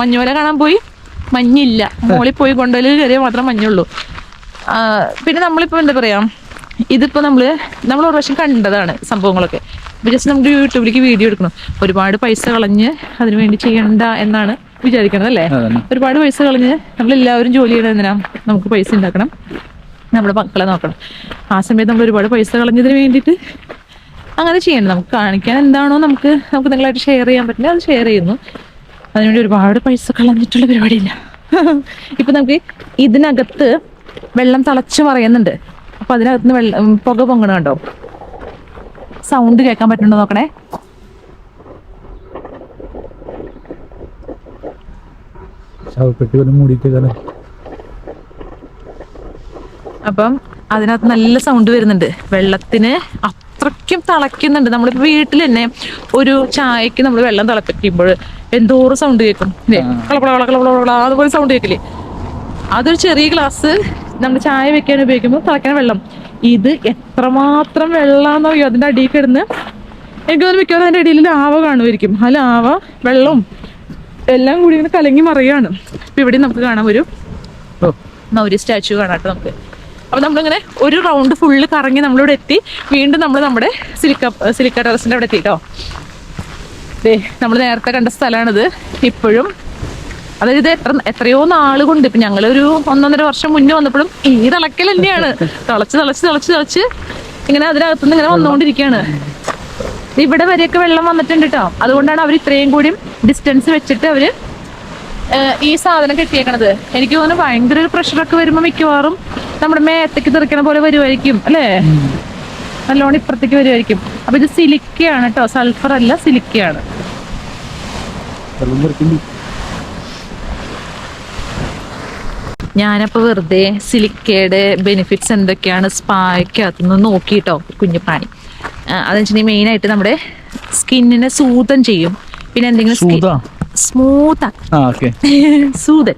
മഞ്ഞുമല കാണാൻ പോയി, മഞ്ഞില്ല. മോളിൽ പോയി കൊണ്ടുപോയി കയറിയാൽ മാത്രം മഞ്ഞുള്ളൂ. പിന്നെ നമ്മളിപ്പോ എന്താ പറയാ, ഇതിപ്പോ നമ്മൾ ഒരു പ്രാവശ്യം കണ്ടതാണ് സംഭവങ്ങളൊക്കെ. ജസ്റ്റ് നമുക്ക് യൂട്യൂബിലേക്ക് വീഡിയോ എടുക്കണം. ഒരുപാട് പൈസ കളഞ്ഞ് അതിനു വേണ്ടി ചെയ്യണ്ട എന്നാണ് വിചാരിക്കണത് അല്ലേ? ഒരുപാട് പൈസ കളഞ്ഞ് നമ്മളെല്ലാവരും ജോലി ചെയ്യണത് എന്തിനാ? നമുക്ക് പൈസ ഉണ്ടാക്കണം, നമ്മുടെ മക്കളെ നോക്കണം. ആ സമയത്ത് നമ്മൾ ഒരുപാട് പൈസ കളഞ്ഞതിന് വേണ്ടിയിട്ട് അങ്ങനെ ചെയ്യണം. നമുക്ക് കാണിക്കാൻ എന്താണോ നമുക്ക് നിങ്ങളായിട്ട് ഷെയർ ചെയ്യാൻ പറ്റില്ല അത് ഷെയർ ചെയ്യുന്നു. അതിനുവേണ്ടി ഒരുപാട് പൈസ കളഞ്ഞിട്ടുള്ള പരിപാടിയില്ല. ഇപ്പൊ നമുക്ക് ഇതിനകത്ത് വെള്ളം തിളച്ചു മറിയുന്നുണ്ട്. അപ്പൊ അതിനകത്ത് വെള്ളം പുക പൊങ്ങണ കണ്ടോ? സൗണ്ട് കേൾക്കാൻ പറ്റുന്നുണ്ടോ നോക്കണേ. അപ്പം അതിനകത്ത് നല്ല സൗണ്ട് വരുന്നുണ്ട്. വെള്ളത്തിന് അത്രയ്ക്കും തിളയ്ക്കുന്നുണ്ട്. നമ്മളിപ്പോ വീട്ടിൽ തന്നെ ഒരു ചായക്ക് നമ്മൾ വെള്ളം തിളപ്പിക്കുമ്പോൾ എന്തോരം സൗണ്ട് കേൾക്കും, അതുപോലെ സൗണ്ട് കേൾക്കില്ലേ? അതൊരു ചെറിയ ഗ്ലാസ് നമ്മൾ ചായ വെക്കാൻ ഉപയോഗിക്കുമ്പോൾ തിളയ്ക്കുന്ന വെള്ളം. ഇത് എത്രമാത്രം വെള്ളാന്ന് അറിയോ അതിന്റെ അടിയിൽ കിടന്ന്. എനിക്ക് തോന്നുന്നു മിക്കവാറും അതിന്റെ അടിയിൽ ലാവ കാണുമായിരിക്കും. ആ ലാവ വെള്ളവും എല്ലാം കൂടി ഇങ്ങനെ കലങ്ങി മറിയാണ്. ഇപ്പൊ ഇവിടെ നമുക്ക് കാണാം ഒരു സ്റ്റാച്യു കാണാട്ടോ നമുക്ക്. അപ്പൊ നമ്മളിങ്ങനെ ഒരു റൗണ്ട് ഫുള്ള് കറങ്ങി നമ്മളിവിടെ എത്തി. വീണ്ടും നമ്മൾ നമ്മുടെ സിലിക്ക ടെറസിന്റെ അവിടെ എത്തിട്ടോ. നമ്മൾ നേരത്തെ കണ്ട സ്ഥലമാണിത്. ഇപ്പോഴും അതായത് എത്രയോ നാളുകൊണ്ട്, ഇപ്പൊ ഞങ്ങളൊരു 1.5 വർഷം മുന്നേ വന്നപ്പോഴും ഈ തിളക്കൽ തന്നെയാണ്. തിളച്ച് ഇങ്ങനെ അതിനകത്തുനിന്ന് ഇങ്ങനെ വന്നുകൊണ്ടിരിക്കുകയാണ്. ഇവിടെ വരെയൊക്കെ വെള്ളം വന്നിട്ടുണ്ട് കേട്ടോ. അതുകൊണ്ടാണ് അവർ ഇത്രയും കൂടി ഡിസ്റ്റൻസ് വെച്ചിട്ട് അവര് ഈ സാധനം കെട്ടിയേക്കണത്. എനിക്ക് തോന്നുന്നു ഭയങ്കര ഒരു പ്രഷറൊക്കെ വരുമ്പോ മിക്കവാറും നമ്മുടെ മേത്തേക്ക് തെറിക്കണ പോലെ വരുമായിരിക്കും അല്ലേ? നല്ലോണം ഇപ്പുറത്തേക്ക് വരുമായിരിക്കും. അപ്പൊ ഇത് സിലിക്കയാണ് കേട്ടോ, സൾഫർ അല്ല, സിലിക്കയാണ്. ഞാനപ്പോ വെറുതെ സിലിക്കയുടെ ബെനിഫിറ്റ്സ് എന്തൊക്കെയാണ് സ്പായ്ക്കകത്തുനിന്ന് നോക്കിട്ടോ. കുഞ്ഞു പ്രാണി അതെന്ന് വെച്ചിട്ടുണ്ടെങ്കിൽ മെയിൻ ആയിട്ട് നമ്മുടെ സ്കിന്നിനെ സൂതൻ ചെയ്യും. പിന്നെ എന്തെങ്കിലും സ്മൂത്ത് സൂതൻ.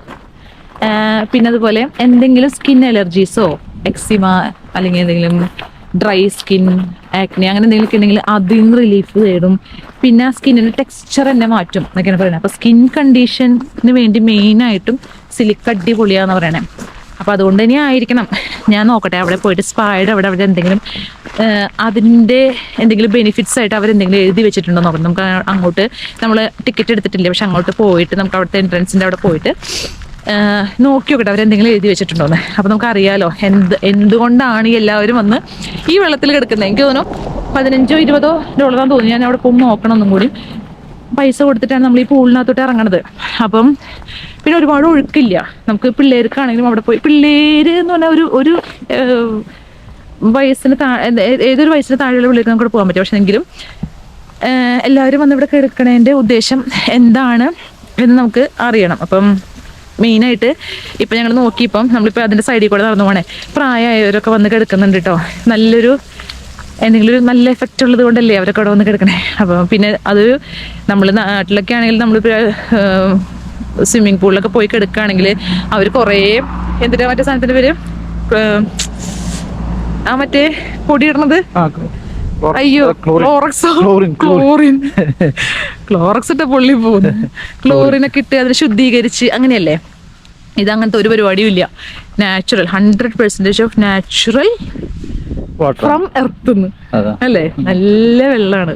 പിന്നെ അതുപോലെ എന്തെങ്കിലും സ്കിൻ അലർജീസോ എക്സിമ അല്ലെങ്കിൽ എന്തെങ്കിലും ഡ്രൈ സ്കിൻ, ആക്നെ അങ്ങനെ എന്തെങ്കിലുമൊക്കെ ഉണ്ടെങ്കിൽ അതിൽ നിന്ന് റിലീഫ് തേടും. പിന്നെ സ്കിന്നിന്റെ ടെക്സ്ചർ തന്നെ മാറ്റും എന്നൊക്കെയാണ് പറയുന്നത്. അപ്പൊ സ്കിൻ കണ്ടീഷന് വേണ്ടി മെയിനായിട്ടും സിലിക്ക അടിപൊളിയാന്ന് പറയണേ. അപ്പൊ അതുകൊണ്ട് തന്നെ ആയിരിക്കണം. ഞാൻ നോക്കട്ടെ അവിടെ പോയിട്ട് സ്പായുടെ അവിടെ എന്തെങ്കിലും അതിൻ്റെ എന്തെങ്കിലും ബെനിഫിറ്റ്സ് ആയിട്ട് അവരെന്തെങ്കിലും എഴുതി വെച്ചിട്ടുണ്ടോ നോക്കണം. നമുക്ക് അങ്ങോട്ട് നമ്മൾ ടിക്കറ്റ് എടുത്തിട്ടില്ല, പക്ഷെ അങ്ങോട്ട് പോയിട്ട് നമുക്ക് അവിടുത്തെ എൻട്രൻസിൻ്റെ അവിടെ പോയിട്ട് നോക്കി നോക്കട്ടെ അവരെന്തെങ്കിലും എഴുതി വെച്ചിട്ടുണ്ടോന്ന്. അപ്പൊ നമുക്ക് അറിയാലോ എന്തുകൊണ്ടാണ് എല്ലാവരും വന്ന് ഈ വെള്ളത്തിൽ കിടക്കുന്നത്. എനിക്ക് തോന്നുന്നു $15-20 തോന്നി. ഞാൻ അവിടെ പോകുമ്പോൾ നോക്കണം ഒന്നും കൂടി. പൈസ കൊടുത്തിട്ടാണ് നമ്മൾ ഈ പൂളിനകത്തോട്ട് ഇറങ്ങണത്. അപ്പം പിന്നെ ഒരുപാട് ഒഴുക്കില്ല. നമുക്ക് പിള്ളേർക്കാണെങ്കിലും അവിടെ പോയി, പിള്ളേര് എന്ന് പറഞ്ഞാൽ ഒരു വയസ്സിന് ഏതൊരു വയസ്സിന് താഴെയുള്ള പിള്ളേർക്ക് നമുക്ക് പോകാൻ പറ്റും. പക്ഷെ എങ്കിലും എല്ലാവരും വന്ന് ഇവിടെ കിടക്കണതിൻ്റെ ഉദ്ദേശം എന്താണ് എന്ന് നമുക്ക് അറിയണം. അപ്പം മെയിനായിട്ട് ഇപ്പം ഞങ്ങൾ നോക്കിയപ്പം നമ്മളിപ്പോൾ അതിൻ്റെ സൈഡിൽ കൂടെ നടന്നു പോകണേ പ്രായമായവരൊക്കെ വന്ന് കിടക്കുന്നുണ്ട് കേട്ടോ. നല്ലൊരു എന്തെങ്കിലും ഒരു നല്ല എഫക്റ്റ് ഉള്ളത് കൊണ്ടല്ലേ അവരൊക്കെ അവിടെ വന്ന് കിടക്കണേ. അപ്പം പിന്നെ അത് നമ്മൾ നാട്ടിലൊക്കെ ആണെങ്കിൽ നമ്മളിപ്പോൾ സ്വിമ്മിങ് പൂളിലൊക്കെ പോയി കിടക്കുകയാണെങ്കിൽ അവർ കുറേ എന്തിനാ മറ്റേ സാധനത്തിൻ്റെ പേര് മറ്റേ പൊടിയിടണത്, അയ്യോ ക്ലോറക്സ് ഇട്ട പൊള്ളി പോകുന്നു. ക്ലോറിനൊക്കെ ഇട്ട് അതിനെ ശുദ്ധീകരിച്ച് അങ്ങനെയല്ലേ. ഇതങ്ങനത്തെ ഒരു പരിപാടിയും ഇല്ല. Natural 100% of natural from earth അല്ലേ. നല്ല വെള്ളമാണ്.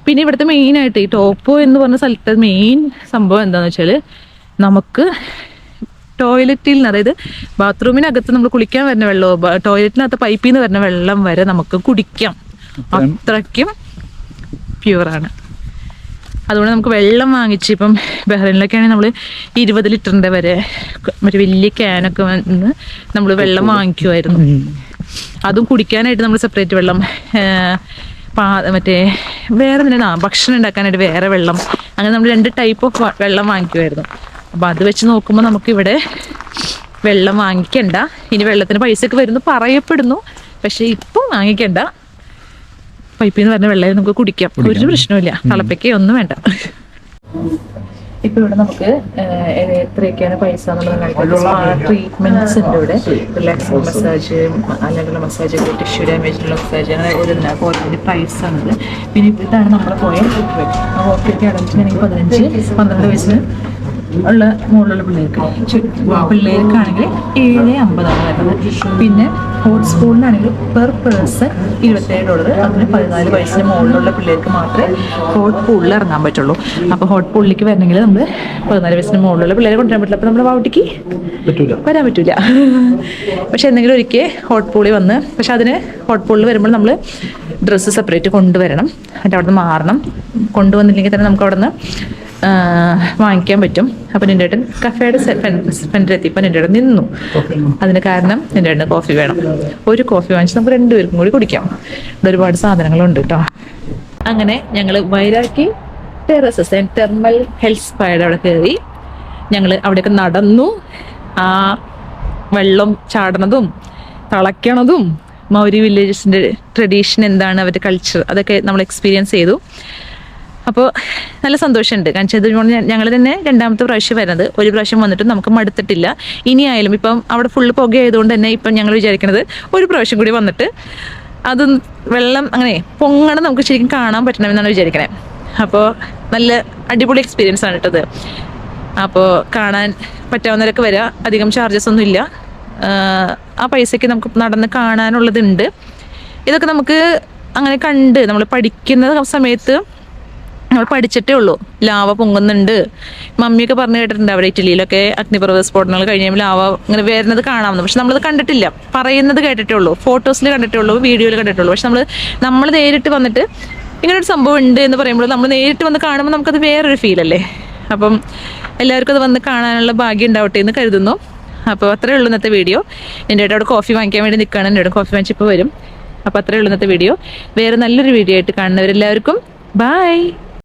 പിന്നെ ഇവിടുത്തെ മെയിനായിട്ട് ഈ ടോപ്പോ എന്ന് പറഞ്ഞ സ്ഥലത്തെ മെയിൻ സംഭവം എന്താണെന്ന് വെച്ചാൽ നമുക്ക് ടോയ്ലറ്റിൽ നിന്ന്, അതായത് ബാത്റൂമിനകത്ത് നമ്മൾ കുളിക്കാൻ വരുന്ന വെള്ളമോ ടോയ്ലറ്റിനകത്ത് പൈപ്പിൽ നിന്ന് വരുന്ന വെള്ളം വരെ നമുക്ക് കുടിക്കാം. അത്രയ്ക്കും പ്യുവറാണ്. അതുകൊണ്ട് നമുക്ക് വെള്ളം വാങ്ങിച്ച് ഇപ്പം ബഹ്റൈനിലൊക്കെ ആണെങ്കിൽ നമ്മൾ 20 ലിറ്ററിൻ്റെ വരെ മറ്റേ വലിയ ക്യാനൊക്കെ വന്ന് നമ്മൾ വെള്ളം വാങ്ങിക്കുമായിരുന്നു. അതും കുടിക്കാനായിട്ട് നമ്മൾ സെപ്പറേറ്റ് വെള്ളം, മറ്റേ വേറെ എന്തിനാ ഭക്ഷണം ഉണ്ടാക്കാനായിട്ട് വേറെ വെള്ളം, അങ്ങനെ നമ്മൾ 2 ടൈപ്പ് ഓഫ് വെള്ളം വാങ്ങിക്കുമായിരുന്നു. അപ്പം അത് വെച്ച് നോക്കുമ്പോൾ നമുക്കിവിടെ വെള്ളം വാങ്ങിക്കണ്ട. ഇനി വെള്ളത്തിന് പൈസയൊക്കെ വരുന്നു പറയപ്പെടുന്നു, പക്ഷെ ഇപ്പം വാങ്ങിക്കണ്ട. പൈപ്പിൽ നിന്ന് വരുന്ന വെള്ളം നമുക്ക് കുടിക്കാം, ഒരു പ്രശ്നമില്ല. തിളപ്പിക്കുക ഒന്നും വേണ്ട. ഇപ്പൊ ഇവിടെ നമുക്ക് എത്രയൊക്കെയാണ് പൈസ എന്നുള്ളത് ട്രീറ്റ്മെന്റ്സ് ഉണ്ട് ഇവിടെ. റിലാക്സിംഗ് മസാജ്, അല്ലാണ്ടുള്ള മസാജ്, ടിഷ്യൂ ഡാമേജിലുള്ള മസാജ്, അങ്ങനെ ഓരോന്നിന്റെ പ്രൈസ് ആണത്. പിന്നെ ഇതാണ് നമ്മൾ പോയ ട്രീറ്റ്മെന്റ്. ആ ഓക്കെ അടച്ചിട്ടുണ്ടെങ്കിൽ 15-12 വയസ്സിന് ഉള്ള മുകളിലുള്ള പിള്ളേർക്കാണെങ്കിൽ 7.50 വരുന്നത്. പിന്നെ ഹോട്ട് സ്പൂളിനാണെങ്കിൽ പെർ പേഴ്സൺ $27. അതിന് 14 വയസ്സിന് മുകളിലുള്ള പിള്ളേർക്ക് മാത്രമേ ഹോട്ട് പൂളിൽ ഇറങ്ങാൻ പറ്റുള്ളൂ. അപ്പോൾ ഹോട്ട് പൂളിലേക്ക് വരണമെങ്കിൽ നമ്മൾ 14 വയസ്സിന് മുകളിലുള്ള പിള്ളേരെ കൊണ്ടുവരാൻ പറ്റില്ല. അപ്പോൾ നമ്മുടെ വാട്ടിക്ക് വരാൻ പറ്റില്ല. പക്ഷെ എന്തെങ്കിലും ഒരിക്കൽ ഹോട്ട് പൂളിൽ വന്ന്, പക്ഷെ അതിന് ഹോട്ട് പൂളിൽ വരുമ്പോൾ നമ്മൾ ഡ്രസ്സ് സെപ്പറേറ്റ് കൊണ്ടുവരണം. എന്നിട്ട് അവിടെ നിന്ന് മാറണം. കൊണ്ടുവന്നില്ലെങ്കിൽ തന്നെ നമുക്ക് അവിടെ നിന്ന് വാങ്ങിക്കാൻ പറ്റും. അപ്പം എൻ്റെ ഏട്ടൻ കഫേയുടെ ഫ്രണ്ടിലെത്തിയപ്പോൾ എൻ്റെ ഏട്ടൻ നിന്നു. അതിന് കാരണം എൻ്റെ ഏട്ടന് കോഫി വേണം. ഒരു കോഫി വാങ്ങിച്ച് നമുക്ക് 2 പേർക്കും കൂടി കുടിക്കാം. ഇവിടെ ഒരുപാട് സാധനങ്ങളുണ്ട് കേട്ടോ. അങ്ങനെ ഞങ്ങൾ വൈരാക്കി ടെറസസ് ആൻഡ് തെർമൽ ഹെൽത്ത് സ്പായുടെ അവിടെ കയറി. ഞങ്ങൾ അവിടെയൊക്കെ നടന്നു. ആ വെള്ളം ചാടണതും തിളയ്ക്കണതും മൗരി വില്ലേജസിൻ്റെ ട്രഡീഷൻ എന്താണ്, അവരുടെ കൾച്ചർ, അതൊക്കെ നമ്മൾ എക്സ്പീരിയൻസ് ചെയ്തു. അപ്പോൾ നല്ല സന്തോഷമുണ്ട്. കാരണം വെച്ചാൽ ഞങ്ങൾ തന്നെ 2ാമത്തെ പ്രാവശ്യം വരുന്നത്. ഒരു പ്രാവശ്യം വന്നിട്ട് നമുക്ക് മടുത്തിട്ടില്ല. ഇനിയായാലും ഇപ്പം അവിടെ ഫുള്ള് പുകയായതുകൊണ്ട് തന്നെ ഇപ്പം ഞങ്ങൾ വിചാരിക്കുന്നത് ഒരു പ്രാവശ്യം കൂടി വന്നിട്ട് അത് വെള്ളം അങ്ങനെ പൊങ്ങണം നമുക്ക് ശരിക്കും കാണാൻ പറ്റണമെന്നാണ് വിചാരിക്കണേ. അപ്പോൾ നല്ല അടിപൊളി എക്സ്പീരിയൻസ് ആണ് കേട്ടത്. അപ്പോൾ കാണാൻ പറ്റാവുന്നവരൊക്കെ വരിക. അധികം ചാർജസ് ഒന്നും ഇല്ല. ആ പൈസയ്ക്ക് നമുക്ക് നടന്ന് കാണാനുള്ളതുണ്ട്. ഇതൊക്കെ നമുക്ക് അങ്ങനെ കണ്ട് നമ്മൾ പഠിക്കുന്ന സമയത്ത് നമ്മൾ പഠിച്ചിട്ടേ ഉള്ളൂ. ലാവ പൊങ്ങുന്നുണ്ട്, മമ്മിയൊക്കെ പറഞ്ഞു കേട്ടിട്ടുണ്ട്. അവിടെ ഇറ്റലിയിലൊക്കെ അഗ്നിപർവ്വത സ്ഫോടനങ്ങൾ കഴിഞ്ഞാൽ ലാവ ഇങ്ങനെ വരുന്നത് കാണാമെന്ന്. പക്ഷെ നമ്മളത് കണ്ടിട്ടില്ല, പറയുന്നത് കേട്ടിട്ടേ ഉള്ളൂ, ഫോട്ടോസിൽ കണ്ടിട്ടേ ഉള്ളൂ, വീഡിയോയിൽ കണ്ടിട്ടുള്ളൂ. പക്ഷെ നമ്മൾ നേരിട്ട് വന്നിട്ട് ഇങ്ങനൊരു സംഭവം ഉണ്ട് എന്ന് പറയുമ്പോൾ നമ്മൾ നേരിട്ട് വന്ന് കാണുമ്പോൾ നമുക്കത് വേറൊരു ഫീലല്ലേ. അപ്പം എല്ലാവർക്കും അത് വന്ന് കാണാനുള്ള ഭാഗ്യം ഉണ്ടാവട്ടെ എന്ന് കരുതുന്നു. അപ്പോൾ അത്രയേ ഉള്ളൂ ഇന്നത്തെ വീഡിയോ. എൻ്റെ ഏട്ടൻ അവിടെ കോഫി വാങ്ങിക്കാൻ വേണ്ടി നിൽക്കുകയാണ്. എൻ്റെ ഏട്ടൻ കോഫി വാങ്ങിച്ചിപ്പോൾ വരും. അപ്പോൾ അത്രയേ ഉള്ളൂ ഇന്നത്തെ വീഡിയോ. വേറെ നല്ലൊരു വീഡിയോ ആയിട്ട് കാണുന്നവരെല്ലാവർക്കും ബൈ.